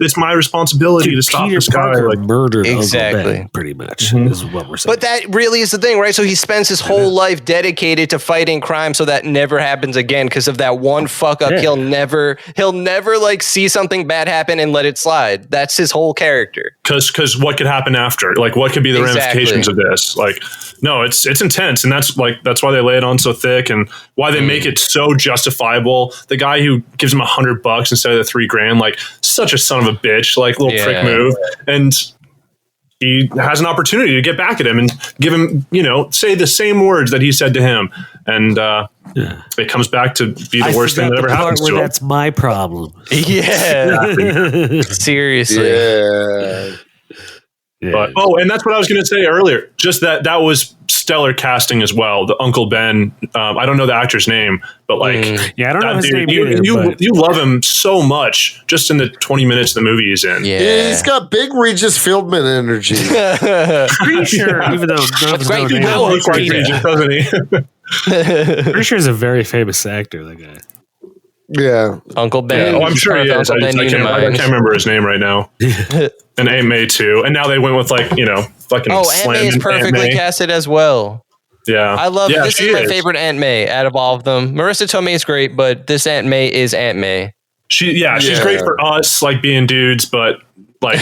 it's my responsibility to stop this guy. Parker like, murdered exactly. Uncle Ben, pretty much is what we're saying. But that really is the thing, right? So he spends his whole life dedicated to fighting crime, so that never happens again. Because of that one fuck up, he'll never like see something bad happen and let it slide. That's his whole character. Because what could happen after? Like, what could be the ramifications of this? Like, no, it's intense, and that's why they lay it on so thick, and why they make it so justifiable. The guy who gives him $100 instead of the $3,000, like, such a son of a bitch, like, little prick move, and he has an opportunity to get back at him and give him, say the same words that he said to him, and it comes back to be the worst thing that ever happens to him. That's my problem. Yeah, seriously. Yeah. But, and that's what I was going to say earlier. Just that was stellar casting as well. The Uncle Ben, I don't know the actor's name, but like, I don't know his name either. You love him so much just in the 20 minutes the movie is in. Yeah, he's got big Regis Philbin energy. Pretty sure, even though none of his great name power, Looks like Regis, doesn't he? pretty sure he's a very famous actor. That guy. Yeah, Uncle Ben. Oh, I'm sure he is. Uncle Ben I can't remember his name right now. And Aunt May too. And now they went with like, fucking. Aunt May is perfectly casted as well. Yeah, I love. Yeah, this is my favorite Aunt May out of all of them. Marissa Tomei is great, but this Aunt May is Aunt May. She's great for us, like being dudes, but like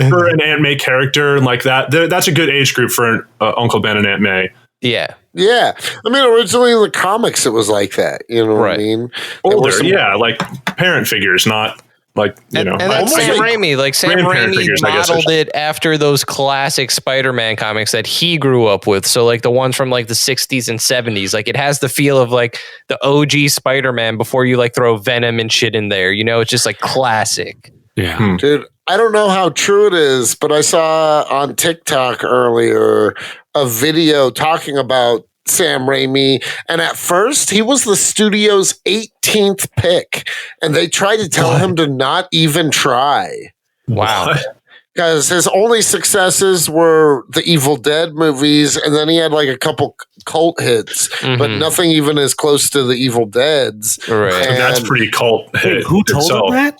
for an Aunt May character like that, that's a good age group for Uncle Ben and Aunt May. Yeah. Yeah. I mean, originally in the comics, it was like that. You know what I mean? Older, like parent figures, not like, And that's Sam Raimi. Like Sam Raimi modeled it after those classic Spider-Man comics that he grew up with. So like the ones from like the 60s and 70s, like it has the feel of like the OG Spider-Man before you like throw Venom and shit in there. It's just like classic. Yeah. Dude, I don't know how true it is, but I saw on TikTok earlier a video talking about Sam Raimi, and at first he was the studio's 18th pick, and they tried to tell him to not even try. Wow. Because his only successes were the Evil Dead movies, and then he had like a couple cult hits, but nothing even as close to the Evil Deads. Right. And that's pretty cult hit. Who told him that?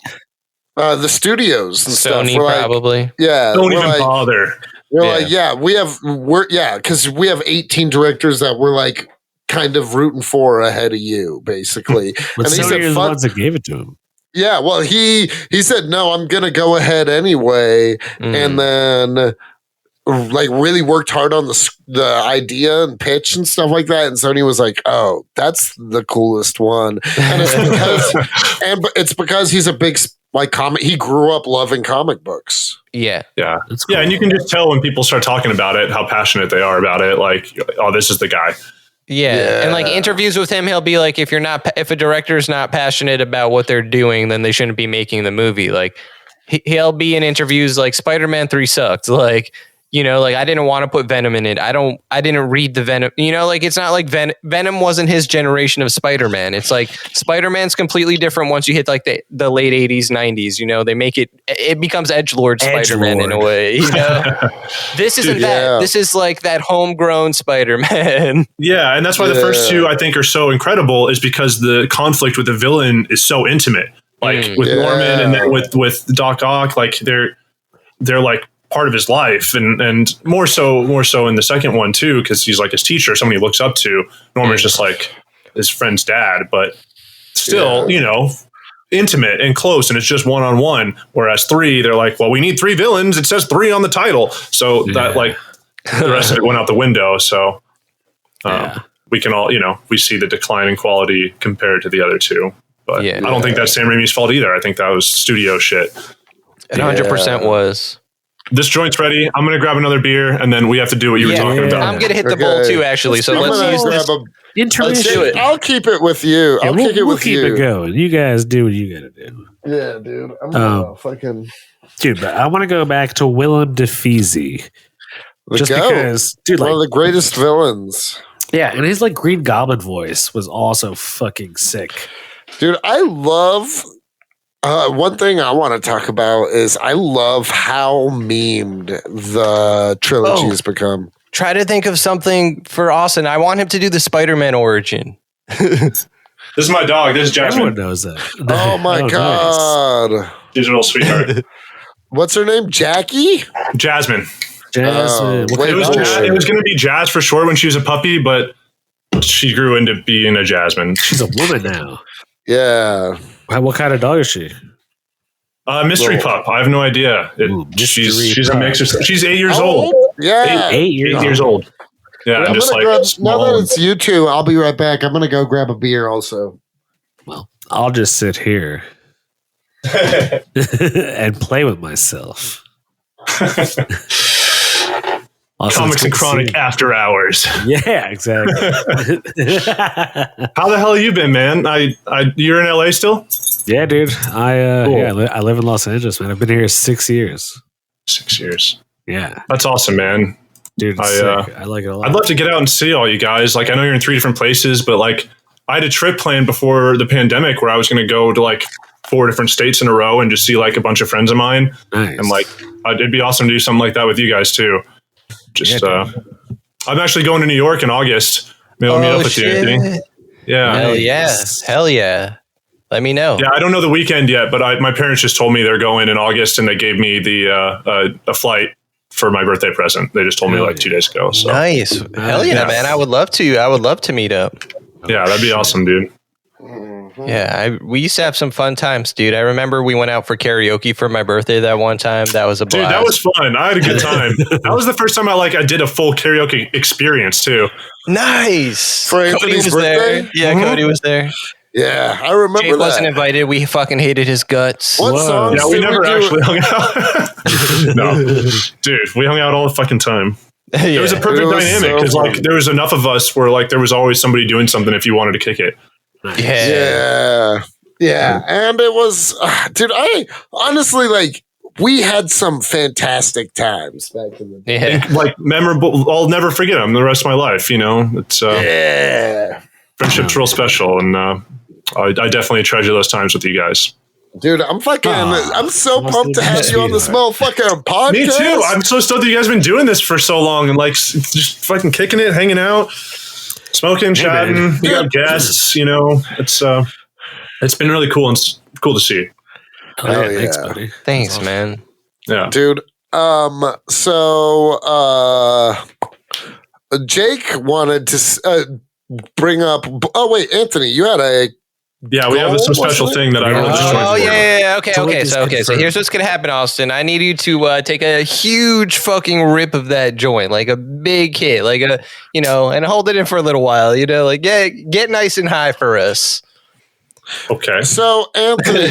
The studios and Sony stuff. Probably. Yeah. Don't even bother. We're because we have 18 directors that we're like kind of rooting for ahead of you, basically. But and he Sony said, are the ones that gave it to him. Yeah, well, he said, no, I'm gonna go ahead anyway, and then like really worked hard on the idea and pitch and stuff like that. And Sony was like, "Oh, that's the coolest one," and it's because he's a big like comic. He grew up loving comic books. Yeah, cool. And you can just tell when people start talking about it how passionate they are about it. Like, oh, this is the guy. Yeah. And like interviews with him, he'll be like, if a director's not passionate about what they're doing, then they shouldn't be making the movie. Like he'll be in interviews like Spider-Man 3 sucked. Like, like I didn't want to put Venom in it. I didn't read the Venom, like it's not like Venom wasn't his generation of Spider-Man. It's like Spider-Man's completely different once you hit like the late 80s, 90s, they make it becomes edgelord Spider-Man in a way, This isn't that. This is like that homegrown Spider-Man. Yeah. And that's why the first two I think are so incredible is because the conflict with the villain is so intimate, like with Norman and then with Doc Ock, like they're like part of his life and more so in the second one too, because he's like his teacher, somebody he looks up to. Norman's just like his friend's dad, but still intimate and close, and it's just one-on-one, whereas 3 they're like, well, we need 3 villains, it says 3 on the title, so that like the rest of it went out the window. So we can all we see the decline in quality compared to the other two, but I don't think that's Sam Raimi's fault either. I think that was studio shit. It 100% was. This joint's ready. I'm going to grab another beer, and then we have to do what you were talking about. I'm going to hit the bowl too, actually. So let's use this. Let's do it. I'll keep it with you. I'll kick it with you. We'll keep it going. You guys do what you got to do. Yeah, dude. I'm gonna fucking... Dude, but I want to go back to Willem Dafoe. Just because, dude, one of the greatest villains. Yeah, and his like Green Goblin voice was also fucking sick. Dude, I love... one thing I want to talk about is I love how memed the trilogy has become. Try to think of something for Austin. I want him to do the Spider-Man origin. This is my dog. This is Jasmine. Everyone knows that. Oh my God. Nice. Digital sweetheart. What's her name? Jackie? Jasmine. Jasmine. It was going to be Jazz for short when she was a puppy, but she grew into being a Jasmine. She's a woman now. Yeah. What kind of dog is she? Mystery pup. I have no idea. She's a mix. She's 8 years old. Yeah. 8 years old. Yeah. I'm just like now that it's you two, I'll be right back. I'm going to go grab a beer also. Well, I'll just sit here and play with myself. Comics and Chronic After Hours. Yeah, exactly. How the hell have you been, man? You're in LA still? Yeah, dude. Cool. I live in Los Angeles, man. I've been here 6 years. 6 years. Yeah, that's awesome, man. Dude, it's sick. I like it a lot. I'd love to get out and see all you guys. Like, I know you're in 3 different places, but like, I had a trip planned before the pandemic where I was going to go to like 4 different states in a row and just see like a bunch of friends of mine. Nice. And like, it'd be awesome to do something like that with you guys too. Just, I'm actually going to New York in August. Maybe I'll meet up with you, Anthony. Yeah. Hell yeah. Hell yeah. Let me know. Yeah, I don't know the weekend yet, but my parents just told me they're going in August, and they gave me the a flight for my birthday present. They just told me like 2 days ago. So. Nice. Hell yeah, man. I would love to meet up. Yeah, that'd be awesome, dude. Yeah, we used to have some fun times, dude. I remember we went out for karaoke for my birthday that one time. That was a blast. Dude, that was fun. I had a good time. That was the first time I did a full karaoke experience too. Nice. For Anthony's birthday? There. Yeah, Cody was there. Yeah, I remember Jake wasn't invited. We fucking hated his guts. What songs? Yeah, we never actually hung out. No, dude, we hung out all the fucking time. It was a perfect dynamic because there was enough of us where there was always somebody doing something if you wanted to kick it. Yeah. And it was, dude, I honestly we had some fantastic times back in the day. Yeah. Memorable. I'll never forget them the rest of my life. It's friendship's real special, and I definitely treasure those times with you guys. Dude, I'm so pumped to have you on this motherfucking podcast. Me too. I'm so stoked that you guys have been doing this for so long and just fucking kicking it, hanging out, smoking, chatting. You got guests, it's been really cool and cool to see. Oh, thanks, buddy. Thanks, awesome. Man. Yeah. Dude, so Jake wanted to bring up, Anthony, you had a we have some special thing that I want to show you. Yeah. Okay. So here's what's going to happen, Austin. I need you to take a huge fucking rip of that joint, like a big hit, and hold it in for a little while, get nice and high for us. Okay. So, Anthony,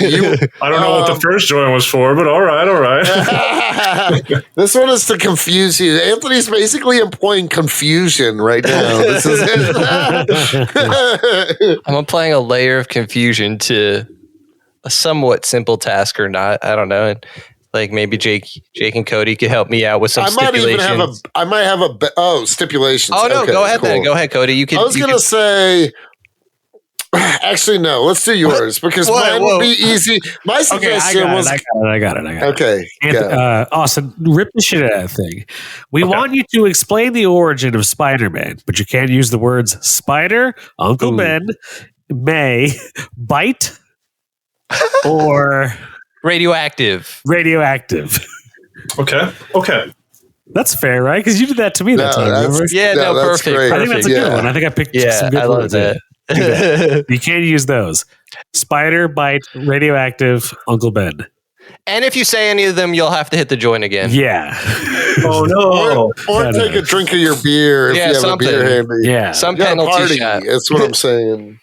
I don't know what the first joint was for, but all right. This one is to confuse you. Anthony's basically employing confusion right now. This is it. I'm applying a layer of confusion to a somewhat simple task or not. I don't know. Like maybe Jake and Cody could help me out with some stipulations. I might have stipulations. Oh, no. Okay, go ahead then. Go ahead, Cody. I was going to say... Actually, no. Let's do yours because mine would be easy. My suggestion was. I got it. Okay, Austin, rip the shit out of that thing. We want you to explain the origin of Spider-Man, but you can't use the words Spider, Uncle Ben, May, Bite, or radioactive. Okay. That's fair, right? Because you did that to me that time. Remember? Perfect. Great. I think that's a good one. I think I picked some good ones. That. You can't use those. Spider, Bite, radioactive, Uncle Ben. And if you say any of them, you'll have to hit the joint again. Yeah. Oh no. Or take a drink of your beer if you have a beer handy. Yeah. Some penalty shot. That's what I'm saying.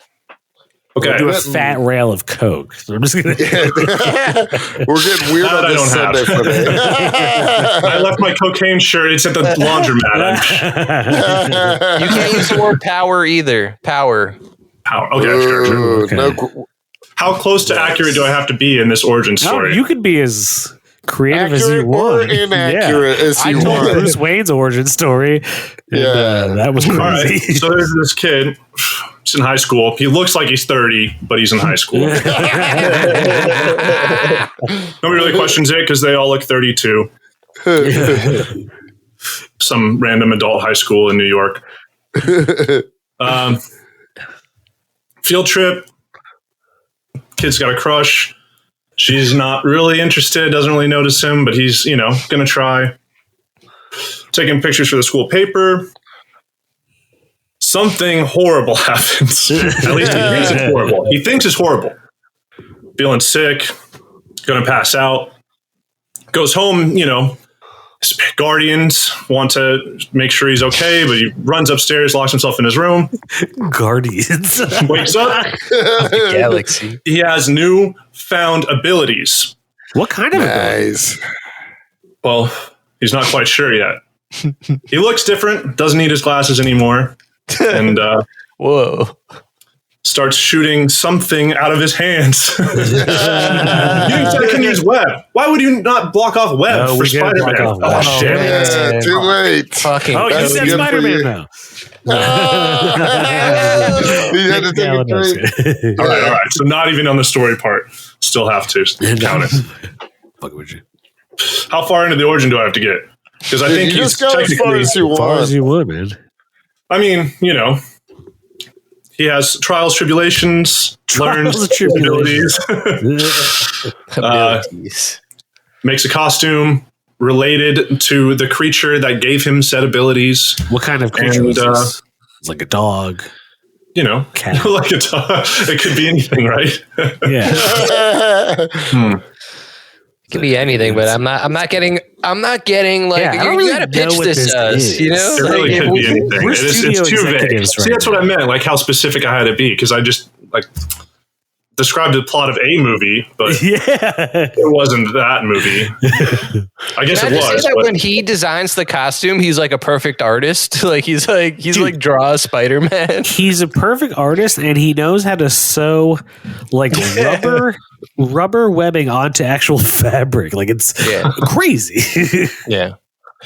Okay. We'll do a fat rail of Coke. So I'm just gonna. We're getting weird on this Sunday for me. I left my cocaine shirt. It's at the laundromat. You can't use the word power either. Power. Okay, sure. Okay. No, how close to accurate do I have to be in this origin story? No, you could be as creative as you want. Or inaccurate as you want. I told Bruce Wayne's origin story. And, that was crazy. All right, so there's this kid. He's in high school. He looks like he's 30, but he's in high school. Nobody really questions it because they all look 32. Some random adult high school in New York. Field trip. Kid's got a crush. She's not really interested, doesn't really notice him, but he's, going to try. Taking pictures for the school paper. Something horrible happens. At least he thinks it's horrible. He thinks it's horrible. Feeling sick, going to pass out. Goes home, his guardians want to make sure he's okay, but he runs upstairs, locks himself in his room. Guardians. Wakes up. Galaxy. He has newfound abilities. What kind of abilities? Well, he's not quite sure yet. He looks different, doesn't need his glasses anymore. And whoa. starts shooting something out of his hands. You said I couldn't use web. Why would you not block off web for Spider-Man? Oh, shit. Yeah, too late. Fucking you said Spider-Man now. You had to take a drink. All right. So not even on the story part. Still have to count it. Fuck with you. How far into the origin do I have to get? Because I think you he's just go as far as you want. As far as you want, man. I mean, he has trials, tribulations, learns abilities, makes a costume related to the creature that gave him said abilities. What kind of creature was this? It's like a dog. Cat. Like a dog. It could be anything, right? Yeah. It could be anything, but I'm not getting like I don't you really gotta pitch know what this this to us, is. It really could be anything. It's too vague. See, that's what I meant, like how specific I had to be, because I just described the plot of a movie, but it wasn't that movie. I guess it was. That when he designs the costume, he's like a perfect artist. He's like draw Spider-Man. He's a perfect artist, and he knows how to sew like rubber webbing onto actual fabric. Like it's crazy.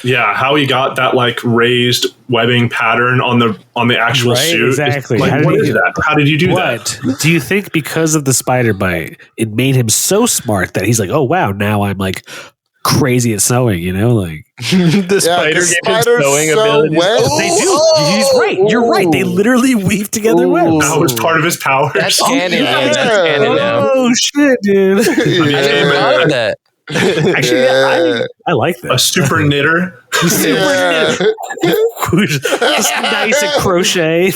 Yeah, how he got that like raised webbing pattern on the actual suit. Exactly. Like, what is that? How did you do that? Do you think because of the spider bite, it made him so smart that he's like, oh wow, now I'm like crazy at sewing, Like the spider sewing abilities. They do. He's right. You're right. They literally weave together webs. That was part of his powers. That's canon. That's canon now. Oh shit, dude. I didn't know that. Actually, I like that. A super knitter. Just nice at crochet.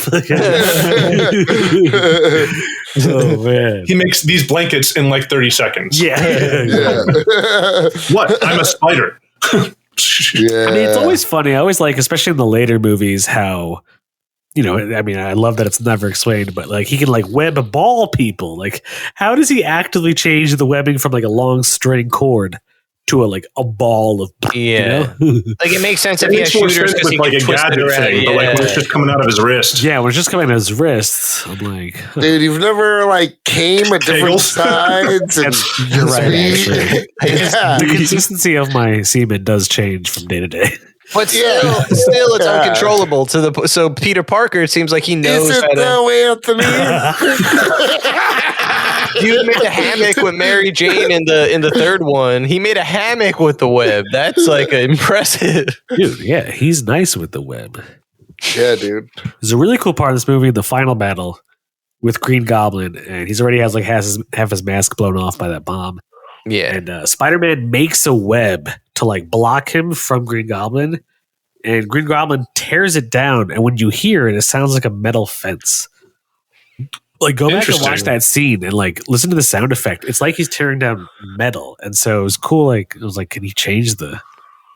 Oh man. He makes these blankets in like 30 seconds. Yeah. What? I'm a spider. I mean, it's always funny. I always like, especially in the later movies, how I mean, I love that it's never explained, but like he can like web ball people. Like, how does he actively change the webbing from like a long string cord to a ball of like it makes sense if he has shooters because he like can a twist it gadget around. thing, but like when it's just coming out of his wrist. Yeah, when it's just coming out of his wrists, I'm like, dude, you've never came at different sides. And you're right. Actually, the consistency of my semen does change from day to day. But still it's uncontrollable so Peter Parker, it seems like he knows. Is it though, Anthony? You made a hammock with Mary Jane in the third one. He made a hammock with the web. That's like impressive. Dude, yeah, he's nice with the web. Yeah, dude. There's a really cool part of this movie, the final battle with Green Goblin, and he's already has like half his mask blown off by that bomb. Yeah. And Spider-Man makes a web to like block him from Green Goblin, and Green Goblin tears it down, and when you hear it, it sounds like a metal fence. Like, go back and watch that scene and like listen to the sound effect. It's like he's tearing down metal. And so it was cool. Like, it was like, can he change the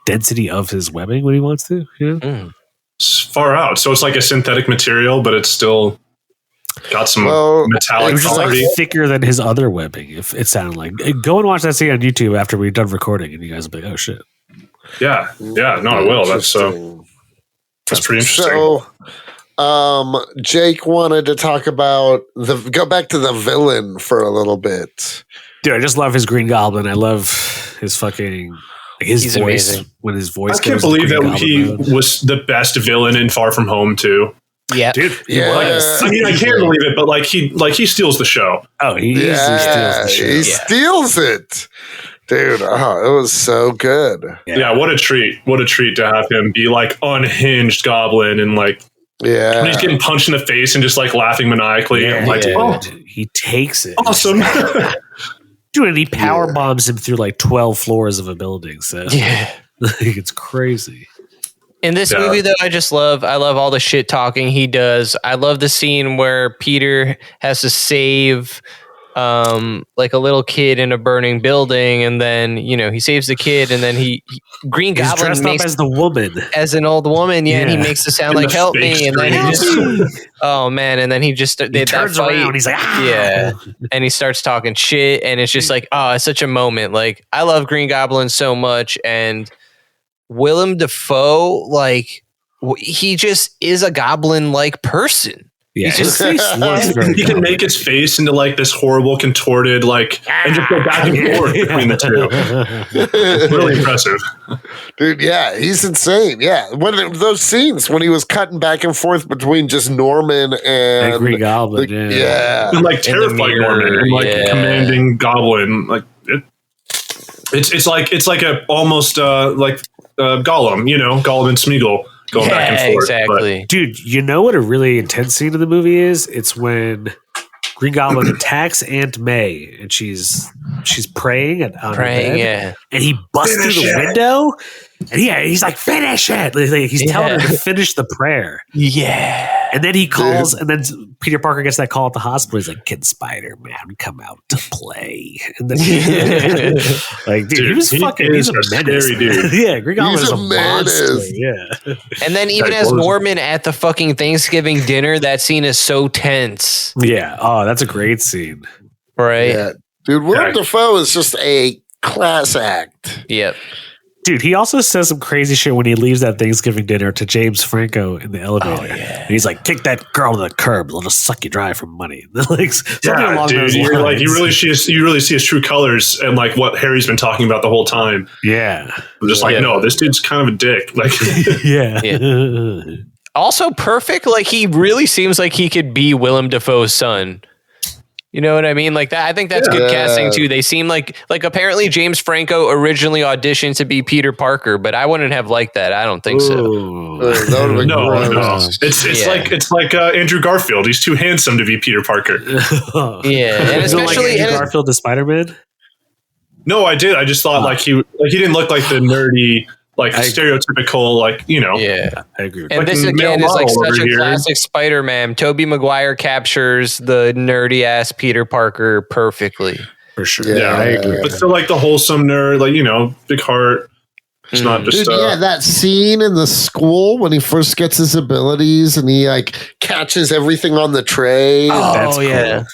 density of his webbing when he wants to? It's far out. So it's like a synthetic material, but it's still got some metallic. It was just like thicker than his other webbing. If it sounded like, go and watch that scene on YouTube after we're done recording, and you guys will be like, oh shit. Yeah. No, I will. That's pretty interesting. So, Jake wanted to talk about go back to the villain for a little bit. Dude, I just love his Green Goblin. I love his fucking his He's voice amazing. when his voice. I can't believe that he was the best villain in Far From Home too. Yeah, dude. Yeah, I mean, I can't believe it, but he steals the show. Oh, he easily steals the show. He steals it. Dude, it was so good. Yeah, what a treat. What a treat to have him be like unhinged goblin and like when he's getting punched in the face and just like laughing maniacally. Yeah, I'm like, he takes it. Awesome. Dude, and he power bombs him through like 12 floors of a building. So it's crazy. In this movie, though, I love all the shit talking he does. I love the scene where Peter has to save like a little kid in a burning building, and then he saves the kid, and then Green Goblin dressed up as the woman, as an old woman, and he makes the sound like "help me," and then he just and then he just he turns around, he's like and he starts talking shit, and it's just like it's such a moment. Like, I love Green Goblin so much, and Willem Dafoe, like, he just is a goblin like person. Yeah, He's just he can make his face into like this horrible contorted and just go back and forth between the two. Really impressive, dude. Yeah, he's insane. Yeah, one of those scenes when he was cutting back and forth between just Norman and Green Goblin. And like terrifying Norman and like commanding Goblin. Like it's like a almost like Gollum, Gollum and Smeagol. Going back and forth. Exactly. But, dude, you know what a really intense scene of the movie is? It's when Green Goblin attacks Aunt May and she's praying on her bed, and he busts through the window, and he's like, finish it. Like, he's telling her to finish the prayer. Yeah. And then he calls, and then Peter Parker gets that call at the hospital. He's like, "Can Spider-Man come out to play?" And then, he's a menace. Scary dude. Yeah, Green Goblin is a monster. Yeah. And then even as Norman at the fucking Thanksgiving dinner, that scene is so tense. Yeah. Oh, that's a great scene. Right? Yeah. Dude, Willem Dafoe is just a class act. Yep. Dude, he also says some crazy shit when he leaves that Thanksgiving dinner to James Franco in the elevator. Oh, yeah. And he's like, "Kick that girl to the curb. They'll just suck you dry for money." Like, dude, you're like, you really see his true colors and like what Harry's been talking about the whole time. Yeah. I'm just like, no, this dude's kind of a dick. Like, yeah. Also perfect. Like, he really seems like he could be Willem Dafoe's son. You know what I mean? Like that. I think that's good casting too. They seem like apparently James Franco originally auditioned to be Peter Parker, but I wouldn't have liked that. I don't think so. No. It's like Andrew Garfield. He's too handsome to be Peter Parker. Yeah, and especially like Andrew Garfield the Spider-Man. No, I did. I just thought he didn't look like the nerdy. Like stereotypical, Yeah, I agree. And this again is like such a classic Spider-Man. Tobey Maguire captures the nerdy ass Peter Parker perfectly. For sure. Yeah, I agree. But still like the wholesome nerd, big heart. It's not just that scene in the school when he first gets his abilities and he like catches everything on the tray. Oh, that's yeah. Cool.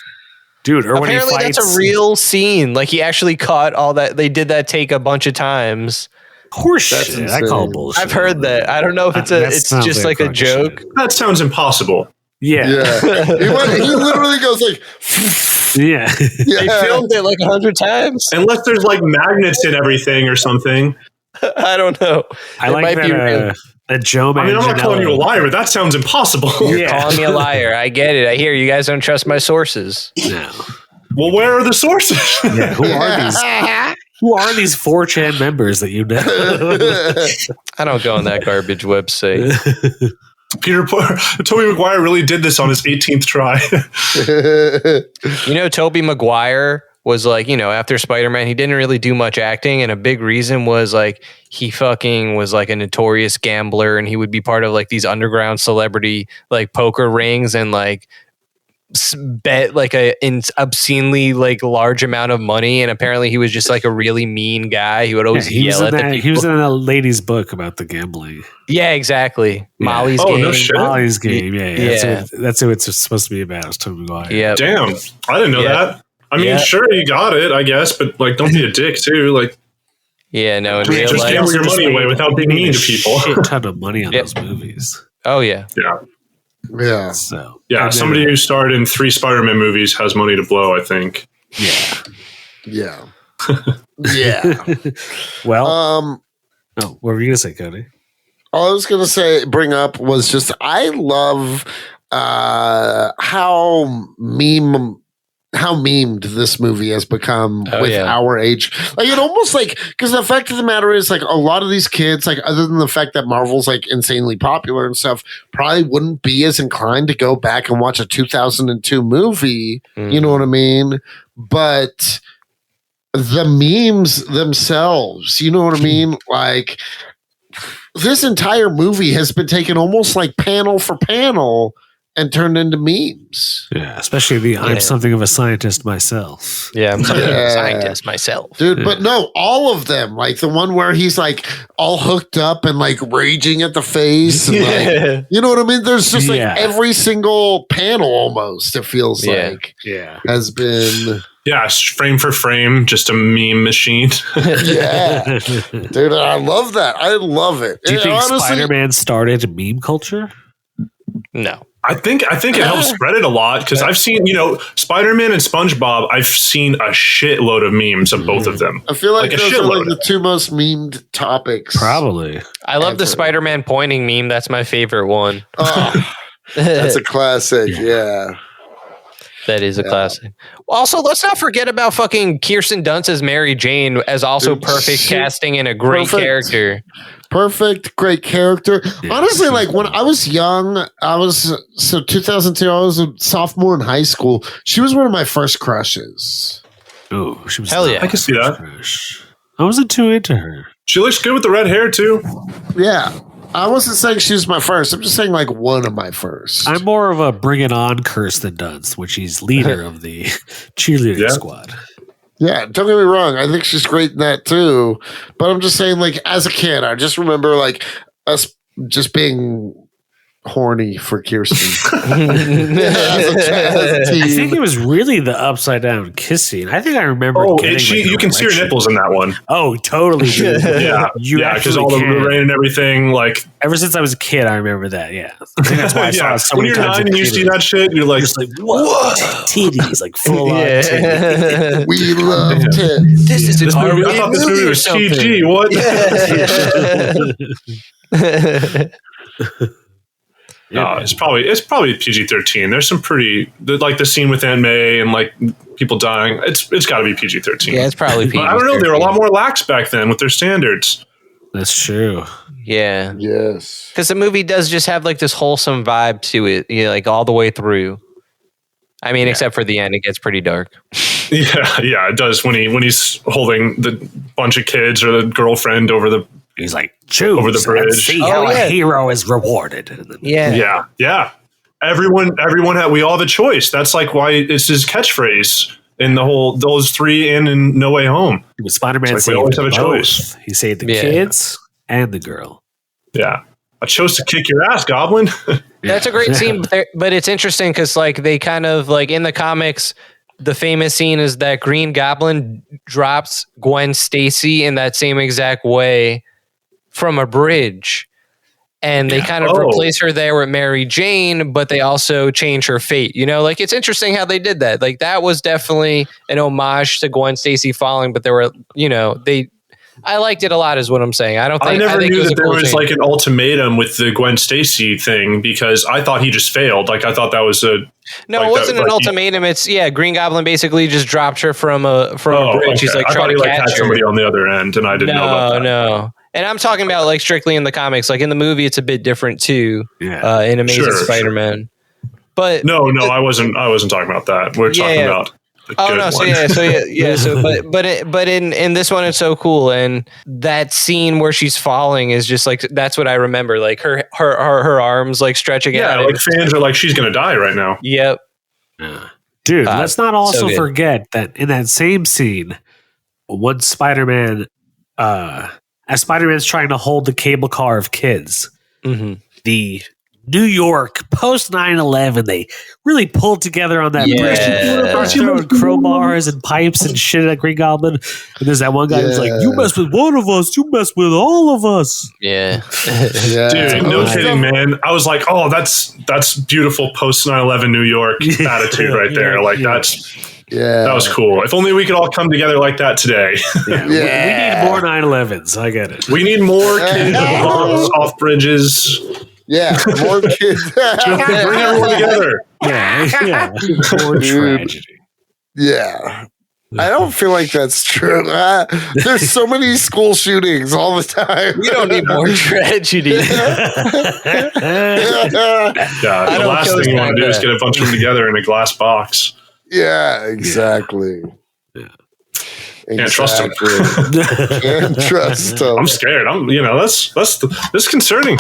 Dude, or apparently when he fights, that's a real scene. Like he actually caught all that. They did that take a bunch of times. Horseshit. I call bullshit. I've heard that. I don't know if it's just like a joke. Shit. That sounds impossible. Yeah. He literally goes like, yeah. They filmed it like 100 times. Unless there's like magnets in everything or something. I don't know. I like that Joe Manganiello. I mean, I'm not calling you a liar, but that sounds impossible. You're calling me a liar. I get it. I hear you guys don't trust my sources. No. Well, where are the sources? Yeah, who are these? Who are these 4chan members that you know? I don't go on that garbage website. Tobey Maguire really did this on his 18th try. Tobey Maguire was like, after Spider-Man, he didn't really do much acting. And a big reason was like, he fucking was like a notorious gambler and he would be part of like these underground celebrity like poker rings and like bet like an obscenely like large amount of money, and apparently he was just like a really mean guy. He would always yell at the people. He was in a lady's book about the gambling. Yeah, exactly. Yeah. Molly's Game. No shit. Molly's Game. Yeah. That's who it's supposed to be about. It's Tobey Maguire. Yeah. Damn, I didn't know that. I mean, sure, you got it, I guess, but like, don't be a dick too. Like, yeah, no, in real just life, gamble your money away without being mean to people. Shit ton of money on those movies. Oh yeah. Yeah. So somebody who starred in 3 Spider-Man movies has money to blow, I think. Yeah. Well, what were you gonna say, Cody? All I was gonna bring up was just I love how memed this movie has become our age. Like it almost like, because the fact of the matter is like a lot of these kids, like other than the fact that Marvel's like insanely popular and stuff, probably wouldn't be as inclined to go back and watch a 2002 movie. You know what I mean? But the memes themselves, you know what I mean? Like this entire movie has been taken almost like panel for panel and turned into memes. Yeah, especially I'm something of a scientist myself. Yeah, I'm something of a scientist myself. Dude, but no, all of them. Like the one where he's like all hooked up and like raging at the face. And like, you know what I mean? There's just like every single panel almost, it feels like. Yeah. Has been... Yeah, frame for frame, just a meme machine. Yeah. Dude, I love that. I love it. Do you think Spider-Man started meme culture? No. I think it helps spread it a lot because I've seen, Spider-Man and SpongeBob. I've seen a shitload of memes of both of them. I feel like those are like the two most memed topics. Probably. I love the Spider-Man pointing meme. That's my favorite one. Oh, that's a classic. Yeah. That is a classic. Also, let's not forget about fucking Kirsten Dunst as Mary Jane as also perfect casting and a great character. Perfect, great character. Yeah. Honestly, like when I was young, 2002, I was a sophomore in high school. She was one of my first crushes. Oh, she was hell yeah! I can see that. Crush. I wasn't too into her. She looks good with the red hair too. Yeah. I wasn't saying she was my first. I'm just saying like one of my first. I'm more of a Bring It On Kirsten Dunst when she's leader of the cheerleading squad. Yeah, don't get me wrong. I think she's great in that too. But I'm just saying, like, as a kid, I just remember like us just being horny for Kirsten. I think it was really the upside down kissing. I think I remember. Oh, you can see her nipples in that one. Oh, totally. Yeah, because all the rain and everything. Like ever since I was a kid, I remember that. Yeah, I think that's why I saw it so many times. When you're 9 and you see that shit, you're like, just like what? Titties, like full on titties. We love tits. This is this movie. I thought this movie was PG. What? No, it's probably PG-13. There's some pretty like the scene with Aunt May and like people dying. It's got to be PG-13. Yeah, it's probably PG-13. I don't know. They were a lot more lax back then with their standards. That's true. Yeah. Yes. Because the movie does just have like this wholesome vibe to it, like all the way through. I mean, except for the end, it gets pretty dark. Yeah, it does when he's holding the bunch of kids or the girlfriend over the. He's like, choose over the bridge. and see how a hero is rewarded. Yeah. Everyone we all have a choice. That's like why it's his catchphrase in those three in No Way Home. Spider-Man saved we always have a choice. He saved the kids and the girl. Yeah. I chose to kick your ass, Goblin. That's a great scene, but it's interesting because like they kind of like in the comics, the famous scene is that Green Goblin drops Gwen Stacy in that same exact way from a bridge, and they kind of replace her there with Mary Jane, but they also change her fate. Like it's interesting how they did that. Like that was definitely an homage to Gwen Stacy falling, but there were, I liked it a lot, is what I'm saying. I never knew that there was like an ultimatum with the Gwen Stacy thing because I thought he just failed. Like I thought that was it wasn't an ultimatum. It's Green Goblin basically just dropped her from a bridge. Okay. She's like trying to catch had her. Somebody on the other end, and I didn't know about that. No. And I'm talking about like strictly in the comics. Like in the movie, it's a bit different too. Yeah. In Amazing Spider-Man. But no, I wasn't talking about that. We're talking about. Oh no! But in this one, it's so cool, and that scene where she's falling is just like that's what I remember. Like her arms like stretching out. Yeah, like fans are like she's gonna die right now. Yep. Dude, let's not also forget that in that same scene, when Spider-Man, as Spider-Man's trying to hold the cable car of kids, the New York post 9/11, they really pulled together on that bridge. Throwing crowbars and pipes and shit at Green Goblin. And there's that one guy who's like, "You mess with one of us, you mess with all of us." Yeah, dude, no kidding, man. I was like, "Oh, that's beautiful post 9/11 New York attitude right there." Like that was cool. If only we could all come together like that today. We need more 9/11s. I get it. We need more kids off bridges. Yeah, more kids. Bring everyone together. Yeah. More tragedy. Yeah. I don't feel like that's true. There's so many school shootings all the time. We don't need more tragedy. The last thing you want to do is get a bunch of them together in a glass box. Yeah, exactly. Can't trust them. Can't trust them. I'm scared. This is concerning.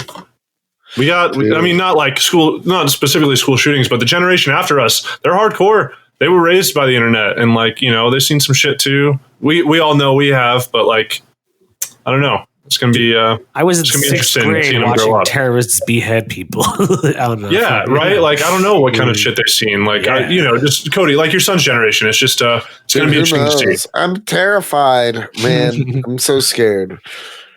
We got, I mean, not specifically school shootings, but the generation after us, they're hardcore. They were raised by the internet and they've seen some shit too. We all know we have, but I don't know. It's going to be, I was in 6th grade watching terrorists behead people. I don't know. Yeah. Right. I don't know what kind of shit they've seen. Just Cody, like your son's generation. It's just, it's going to be interesting to see. I'm terrified, man. I'm so scared.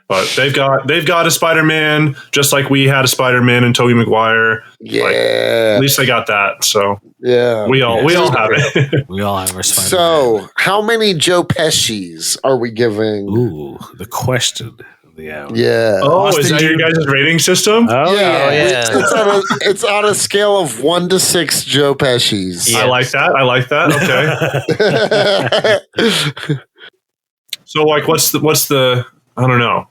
But they've got a Spider-Man just like we had a Spider-Man and Tobey Maguire. Yeah. Like, at least they got that. So yeah, we all have it. We all have our Spider-Man. So how many Joe Pesci's are we giving? Ooh, the question. Yeah. Oh, Austin, is that your guys' rating system? Oh yeah. It's on a scale of 1 to 6 Joe Pesci's. Yes. I like that. Okay. So like, what's the? I don't know.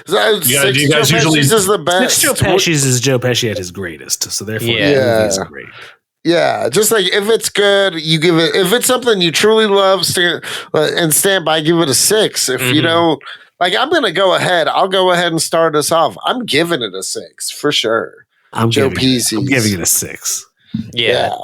Do you guys usually is the best? Joe Pesci's is Joe Pesci at his greatest, so therefore the movie's great. Yeah, just like if it's good, you give it. If it's something you truly love, stand by, give it a 6. If you don't, like, I'm gonna go ahead. I'll go ahead and start us off. I'm giving it a 6 for sure. I'm giving it a 6. Yeah.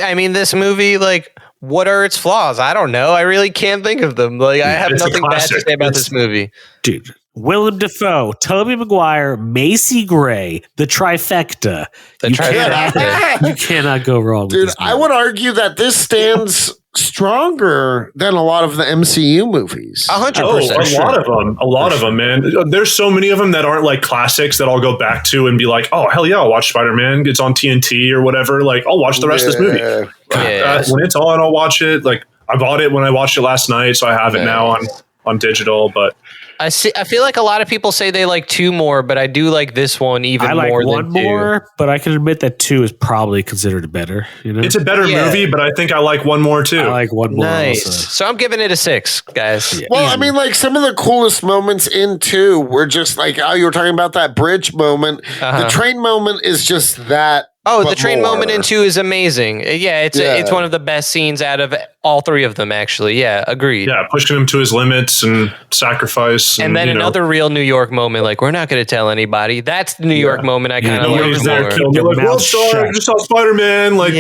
I mean, this movie, like, what are its flaws? I don't know. I really can't think of them. Like, I have nothing bad to say about this movie. Dude, Willem Dafoe, Tobey Maguire, Macy Gray, the trifecta. You cannot go wrong with this movie. I would argue that this stands stronger than a lot of the MCU movies. 100%. A lot of them, man. There's so many of them that aren't like classics that I'll go back to and be like, oh, hell yeah, I'll watch Spider-Man. It's on TNT or whatever. Like, I'll watch the rest of this movie. When it's on, I'll watch it. Like, I bought it when I watched it last night, so I have it now on digital, but I feel like a lot of people say they like 2 more, but I do like this one even more than 2. I like 1 more, but I can admit that 2 is probably considered better. You know, it's a better movie, but I think I like 1 more too. I like 1 more. Nice. Also. So I'm giving it a 6, guys. Yeah. Well, I mean, like some of the coolest moments in 2 were just like how you were talking about that bridge moment. The train moment is just that. Oh, the train moment in 2 is amazing. Yeah, it's one of the best scenes out of all 3 of them, actually. Yeah, agreed. Yeah, pushing him to his limits and sacrifice. And then another real New York moment, like, we're not going to tell anybody. That's the New York moment I kind of like more. Like, well, sorry, I just saw Spider-Man. Like,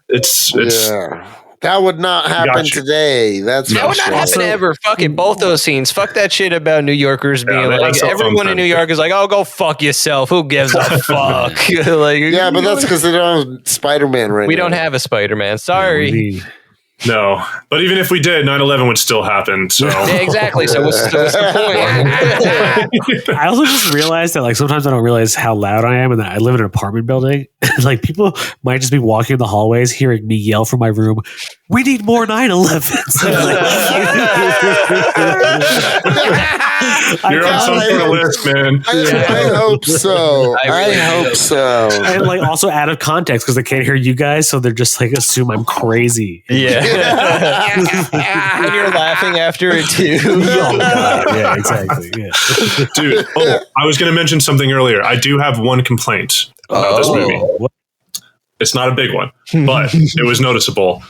it's that would not happen today. That would not happen ever. Fuck it. Both those scenes. Fuck that shit about New Yorkers being like, everyone in New York is like, oh, go fuck yourself. Who gives a fuck? Like, yeah, but that's because they don't have Spider-Man right now. We don't have a Spider-Man. Sorry. No, but even if we did, 9/11 would still happen. So exactly. So what's the point? I also just realized that, like, sometimes I don't realize how loud I am, and that I live in an apartment building. Like, people might just be walking in the hallways, hearing me yell from my room, "We need more 9/11s." You're on some sort of list, man. I hope so. I hope so. And like also out of context because they can't hear you guys, so they're just like assume I'm crazy. Yeah. And you're laughing after it too. Oh, God. Yeah, exactly. Yeah. Dude, I was going to mention something earlier. I do have one complaint about this movie. It's not a big one, but it was noticeable.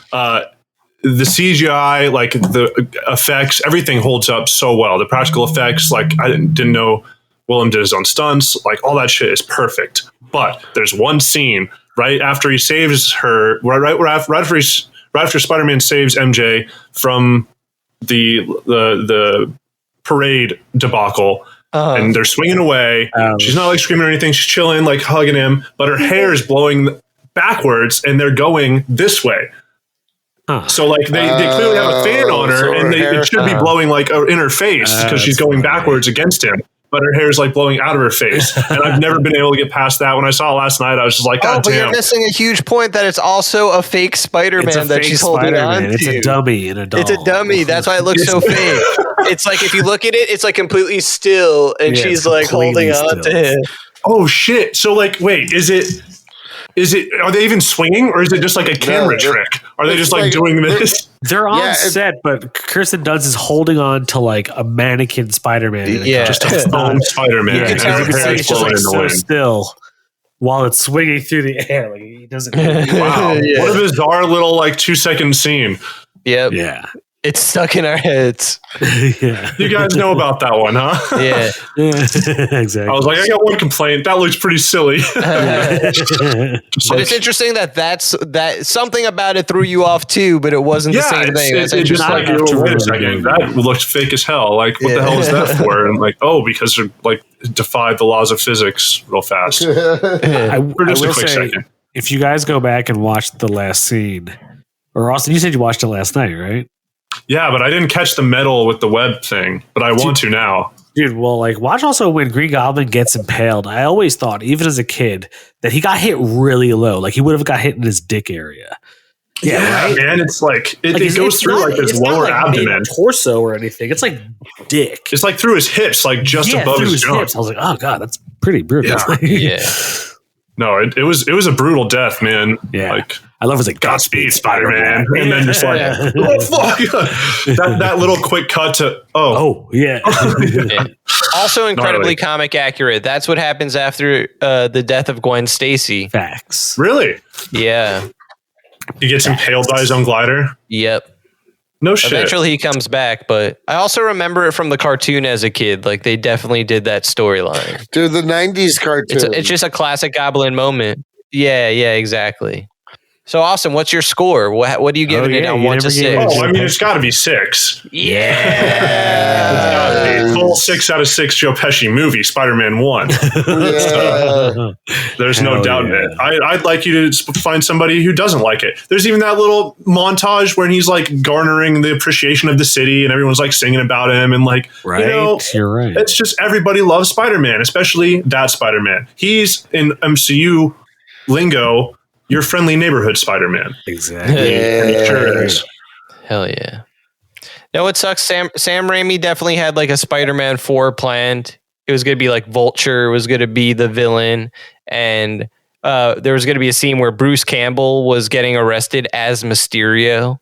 The CGI, like the effects, everything holds up so well. The practical effects, like I didn't know Willem did his own stunts, like all that shit is perfect. But there's one scene right after he saves her, right after Spider-Man saves MJ from the parade debacle, and they're swinging away. She's not like screaming or anything. She's chilling, like hugging him, but her hair is blowing backwards, and they're going this way. So like they clearly have a fan on her, so and it should be blowing like in her face because she's going backwards against him. But her hair is like blowing out of her face, and I've never been able to get past that. When I saw it last night, I was just like, "God damn!" But you're missing a huge point that it's also a fake Spider-Man that she's holding on to. It's a dummy in a doll. It's a dummy. That's why it looks so fake. It's like if you look at it, it's like completely still, and she's like holding on to him. Oh shit! So like, wait, is it? Are they even swinging, or is it just like a camera trick? Are they just like doing this? They're on set, but Kirsten Dunst is holding on to like a mannequin Spider-Man. Just a foam Spider-Man. Yeah, it's just like so still while it's swinging through the air. Like he doesn't. Wow! What a bizarre little like 2-second scene. Yep. Yeah. It's stuck in our heads. Yeah. You guys know about that one, huh? Yeah. Exactly. I was like, I got one complaint. That looks pretty silly. But it's interesting that something about it threw you off too, but it wasn't the same thing. It's just like, wait a second, that looked fake as hell. Like, what the hell is that for? And like, because it like defied the laws of physics real fast. I will say, if you guys go back and watch the last scene, or Austin, you said you watched it last night, right? Yeah, but I didn't catch the metal with the web thing, but I want to now. Dude, well, like, watch also when Green Goblin gets impaled. I always thought, even as a kid, that he got hit really low. Like, he would have got hit in his dick area. Yeah, right? Man. It's like, it goes through like his lower abdomen. Torso or anything. It's like dick. It's like through his hips, like just above his hips. I was like, oh, God, that's pretty brutal. Yeah. No, it was a brutal death, man. Yeah. Like, I love it. Like, Godspeed, Spider-Man. And then just like, oh, fuck. that little quick cut to, yeah. Also incredibly comic accurate. That's what happens after the death of Gwen Stacy. Facts. Really? Yeah. He gets impaled by his own glider? Yep. No shit. Eventually he comes back, but I also remember it from the cartoon as a kid. Like, they definitely did that storyline. Dude, the 90s cartoon. It's just a classic Goblin moment. Yeah, exactly. So, Austin, what's your score? What do you give it on 1 to 6? Oh, I mean, it's got to be 6. Yeah. Full 6 out of 6 Joe Pesci movie, Spider-Man 1. There's no doubt in it. I'd like you to find somebody who doesn't like it. There's even that little montage where he's like garnering the appreciation of the city and everyone's like singing about him and like, you're right. It's just everybody loves Spider-Man, especially that Spider-Man. He's in MCU lingo, your friendly neighborhood Spider-Man. Exactly. Yeah. Sure is. Hell yeah. No, it sucks. Sam Raimi definitely had like a Spider-Man 4 planned. It was going to be like Vulture was going to be the villain. And there was going to be a scene where Bruce Campbell was getting arrested as Mysterio.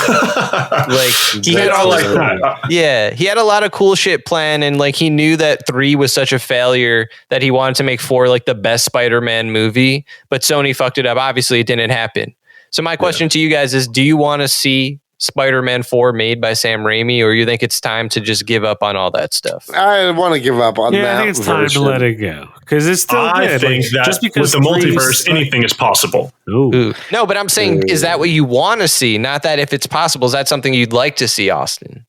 Like he had all like that. Yeah, he had a lot of cool shit planned, and like he knew that 3 was such a failure that he wanted to make 4 like the best Spider-Man movie, but Sony fucked it up. Obviously, it didn't happen. So my question to you guys is: do you want to see Spider-Man 4 made by Sam Raimi, or you think it's time to just give up on all that stuff? I want to give up on that. Yeah, I think it's time to let it go because it's still I good. think that just because with the multiverse, anything is possible. Ooh. No, but I'm saying, is that what you want to see? Not that if it's possible, is that something you'd like to see, Austin?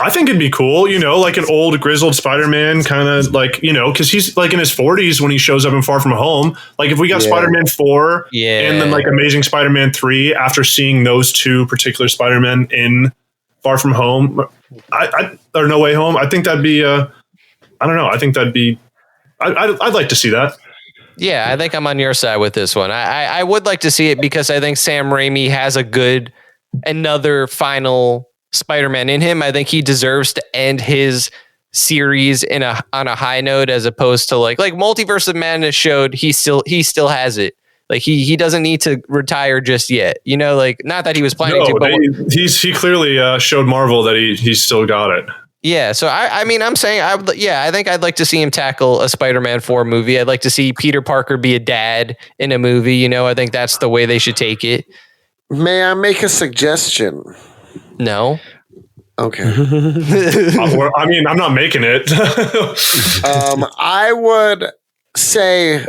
I think it'd be cool, like an old grizzled Spider-Man, kind of like, because he's like in his 40s when he shows up in Far From Home. Like if we got Spider-Man 4 and then like Amazing Spider-Man 3 after seeing those 2 particular Spider-Men in Far From Home, or No Way Home, I think that'd be, I don't know. I think that'd be, I'd like to see that. Yeah, I think I'm on your side with this one. I would like to see it because I think Sam Raimi has another final Spider-Man in him. I think he deserves to end his series on a high note, as opposed to like Multiverse of Madness showed he still has it. Like he doesn't need to retire just yet. Like not that he was planning to, but he clearly showed Marvel that he's still got it. Yeah, so I mean, I'm saying, I think I'd like to see him tackle a Spider-Man 4 movie. I'd like to see Peter Parker be a dad in a movie. I think that's the way they should take it. May I make a suggestion? No. Okay. I mean, I'm not making it. I would say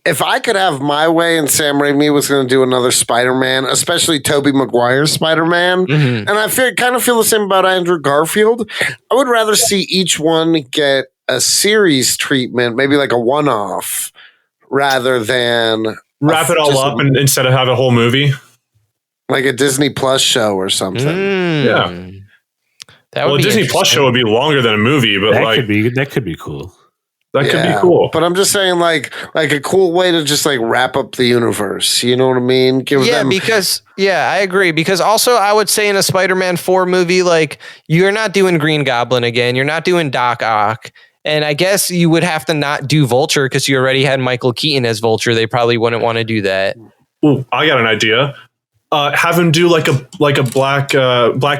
if I could have my way and Sam Raimi was going to do another Spider-Man, especially Tobey Maguire's Spider-Man, and I kind of feel the same about Andrew Garfield, I would rather see each one get a series treatment, maybe like a one-off, rather than wrap it all up and instead of have a whole movie. Like a Disney Plus show or something. Yeah. A Disney Plus show would be longer than a movie, but that could be cool. That could be cool. But I'm just saying like a cool way to just like wrap up the universe. You know what I mean? I agree. Because also I would say in a Spider-Man 4 movie, like you're not doing Green Goblin again. You're not doing Doc Ock. And I guess you would have to not do Vulture because you already had Michael Keaton as Vulture. They probably wouldn't want to do that. Ooh, I got an idea. Have him do like a black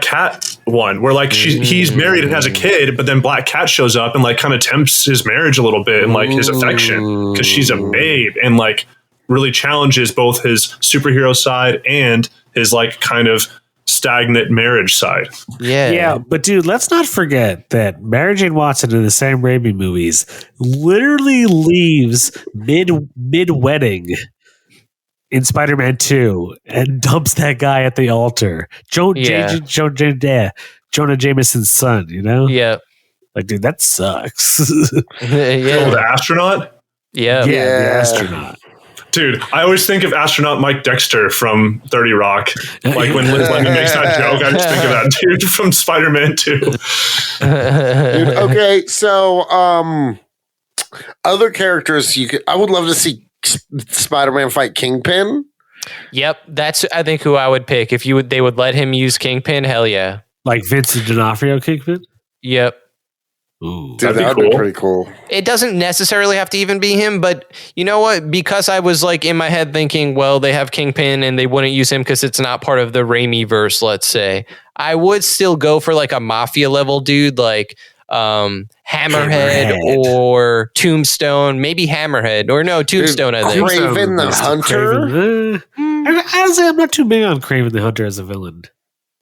cat one where like he's married and has a kid, but then Black Cat shows up and like kind of tempts his marriage a little bit and like his affection because she's a babe and like really challenges both his superhero side and his like kind of stagnant marriage side. Yeah, but dude, let's not forget that Mary Jane Watson in the Sam Raimi movies literally leaves mid wedding in Spider-Man 2 and dumps that guy at the altar. Jonah Jameson's son, Yeah. Like, dude, that sucks. The astronaut? Yeah. The astronaut. Dude, I always think of astronaut Mike Dexter from 30 Rock. Like when he makes that joke, I just think of that dude from Spider-Man 2. Dude, okay, so other characters I would love to see Spider-Man fight Kingpin. Yep, that's I think who I would pick if they would let him use Kingpin. Hell yeah, like Vincent D'Onofrio Kingpin. Yep. Ooh, Dude, that'd be pretty cool. It doesn't necessarily have to even be him, but you know what? Because I was like in my head thinking, well, they have Kingpin and they wouldn't use him because it's not part of the Raimi verse, let's say. I would still go for like a mafia level dude like Hammerhead or Tombstone, maybe Hammerhead or no, Tombstone, I think. Kraven the Hunter? Honestly, I'm not too big on Kraven the Hunter as a villain.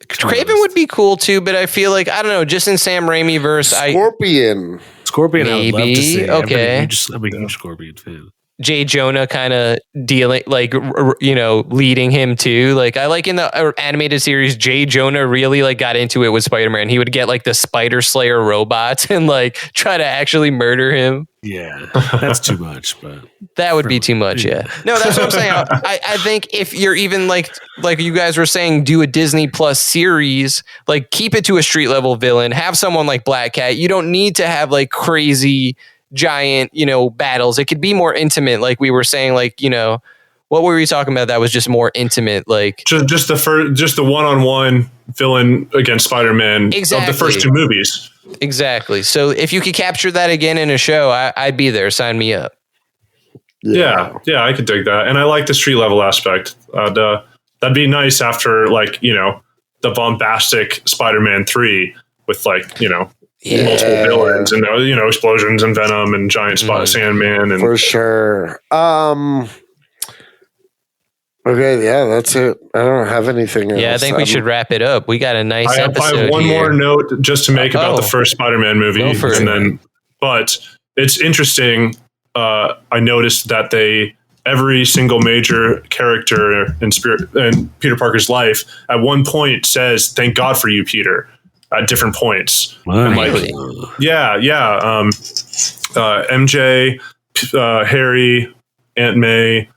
Kraven would be cool too, but I feel like I don't know. Just in Sam Raimi verse, Scorpion, maybe. I would love to see. Okay, I'm a huge Scorpion fan. J. Jonah kind of dealing, like, you know, leading him too. Like, I like in the animated series, J. Jonah really like got into it with Spider-Man. He would get like the Spider Slayer robots and like try to actually murder him. Yeah, that's too much, but that would be too much. Yeah, no, that's what I'm saying. I think if you're even like you guys were saying, do a Disney Plus series, like keep it to a street level villain. Have someone like Black Cat. You don't need to have like crazy giant, you know, battles. It could be more intimate, like we were saying. Like, you know, what were we talking about? That was just more intimate, like just the one-on-one villain against Spider-Man of the first two movies. Exactly. So if you could capture that again in a show, I'd be there. Sign me up. Yeah, I could dig that, and I like the street level aspect. That'd be nice after, like, you know, the bombastic Spider-Man 3 with, like, you know, multiple villains and, you know, explosions and Venom and giant Sandman and for sure. Okay, yeah, that's it. I don't have anything else. Yeah, I think we should wrap it up. We got a nice episode. I have one more note just to make about the first Spider-Man movie, but it's interesting. I noticed that every single major character in Peter Parker's life at one point says, "Thank God for you, Peter," at different points. Really? MJ, Harry, Aunt May,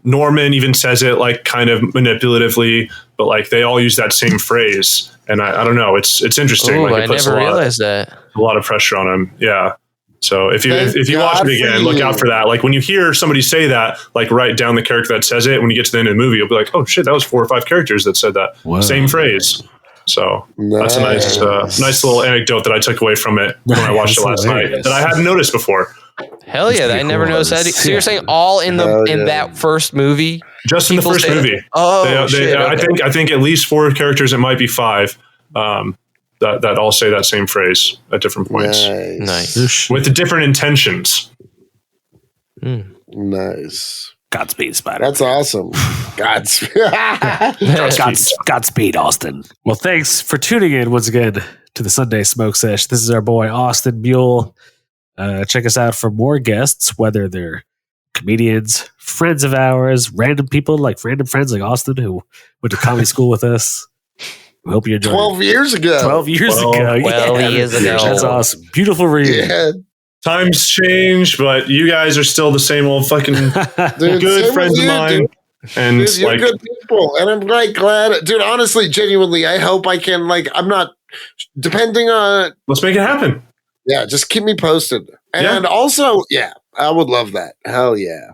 Norman even says it like kind of manipulatively, but like they all use that same phrase. And I don't know. It's interesting. Ooh, like it puts I never realized that. A lot of pressure on him. Yeah. So if you watch it again, look out for that. Like when you hear somebody say that, like write down the character that says it. When you get to the end of the movie, you'll be like, oh shit, that was 4 or 5 characters that said that same phrase. So that's a nice little anecdote that I took away from it when I watched it last night that I hadn't noticed before. Hell yeah, I never noticed that. So you're saying all in that first movie? Just in the first movie. Oh, shit. Okay. I think at least 4 characters, it might be 5, that all say that same phrase at different points. Nice. With different intentions. Nice. Godspeed, Spider. That's awesome. Godspeed, Austin. Well, thanks for tuning in once again to the Sunday Smoke Sesh. This is our boy Austin Buol. Check us out for more guests, whether they're comedians, friends of ours, random people like random friends like Austin who went to comedy school with us. We hope you enjoyed 12 years ago. 12 years ago. 12 years ago. That's awesome. Beautiful reunion. Yeah. Times change, but you guys are still the same old fucking good friends of mine. Dude. And Dude, you're good people. And I'm like glad. Dude, honestly, genuinely, I hope I can, like, I'm not, depending on. Let's make it happen. Yeah, just keep me posted. And also, I would love that. Hell yeah.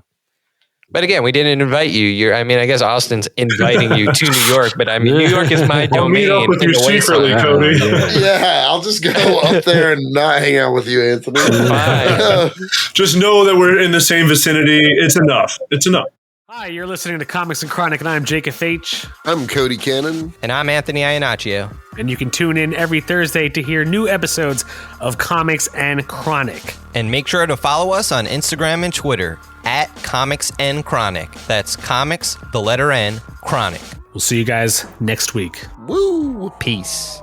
But again, we didn't invite you. I guess Austin's inviting you to New York, but I mean, New York is my domain. I'll meet up with you secretly, Cody. Yeah, I'll just go up there and not hang out with you, Anthony. Fine. Just know that we're in the same vicinity. It's enough. It's enough. Hi, you're listening to Comics and Chronic, and I'm Jacob H. I'm Cody Cannon. And I'm Anthony Iannaccio. And you can tune in every Thursday to hear new episodes of Comics and Chronic. And make sure to follow us on Instagram and Twitter at Comics and Chronic. That's Comics, the letter N, Chronic. We'll see you guys next week. Woo! Peace.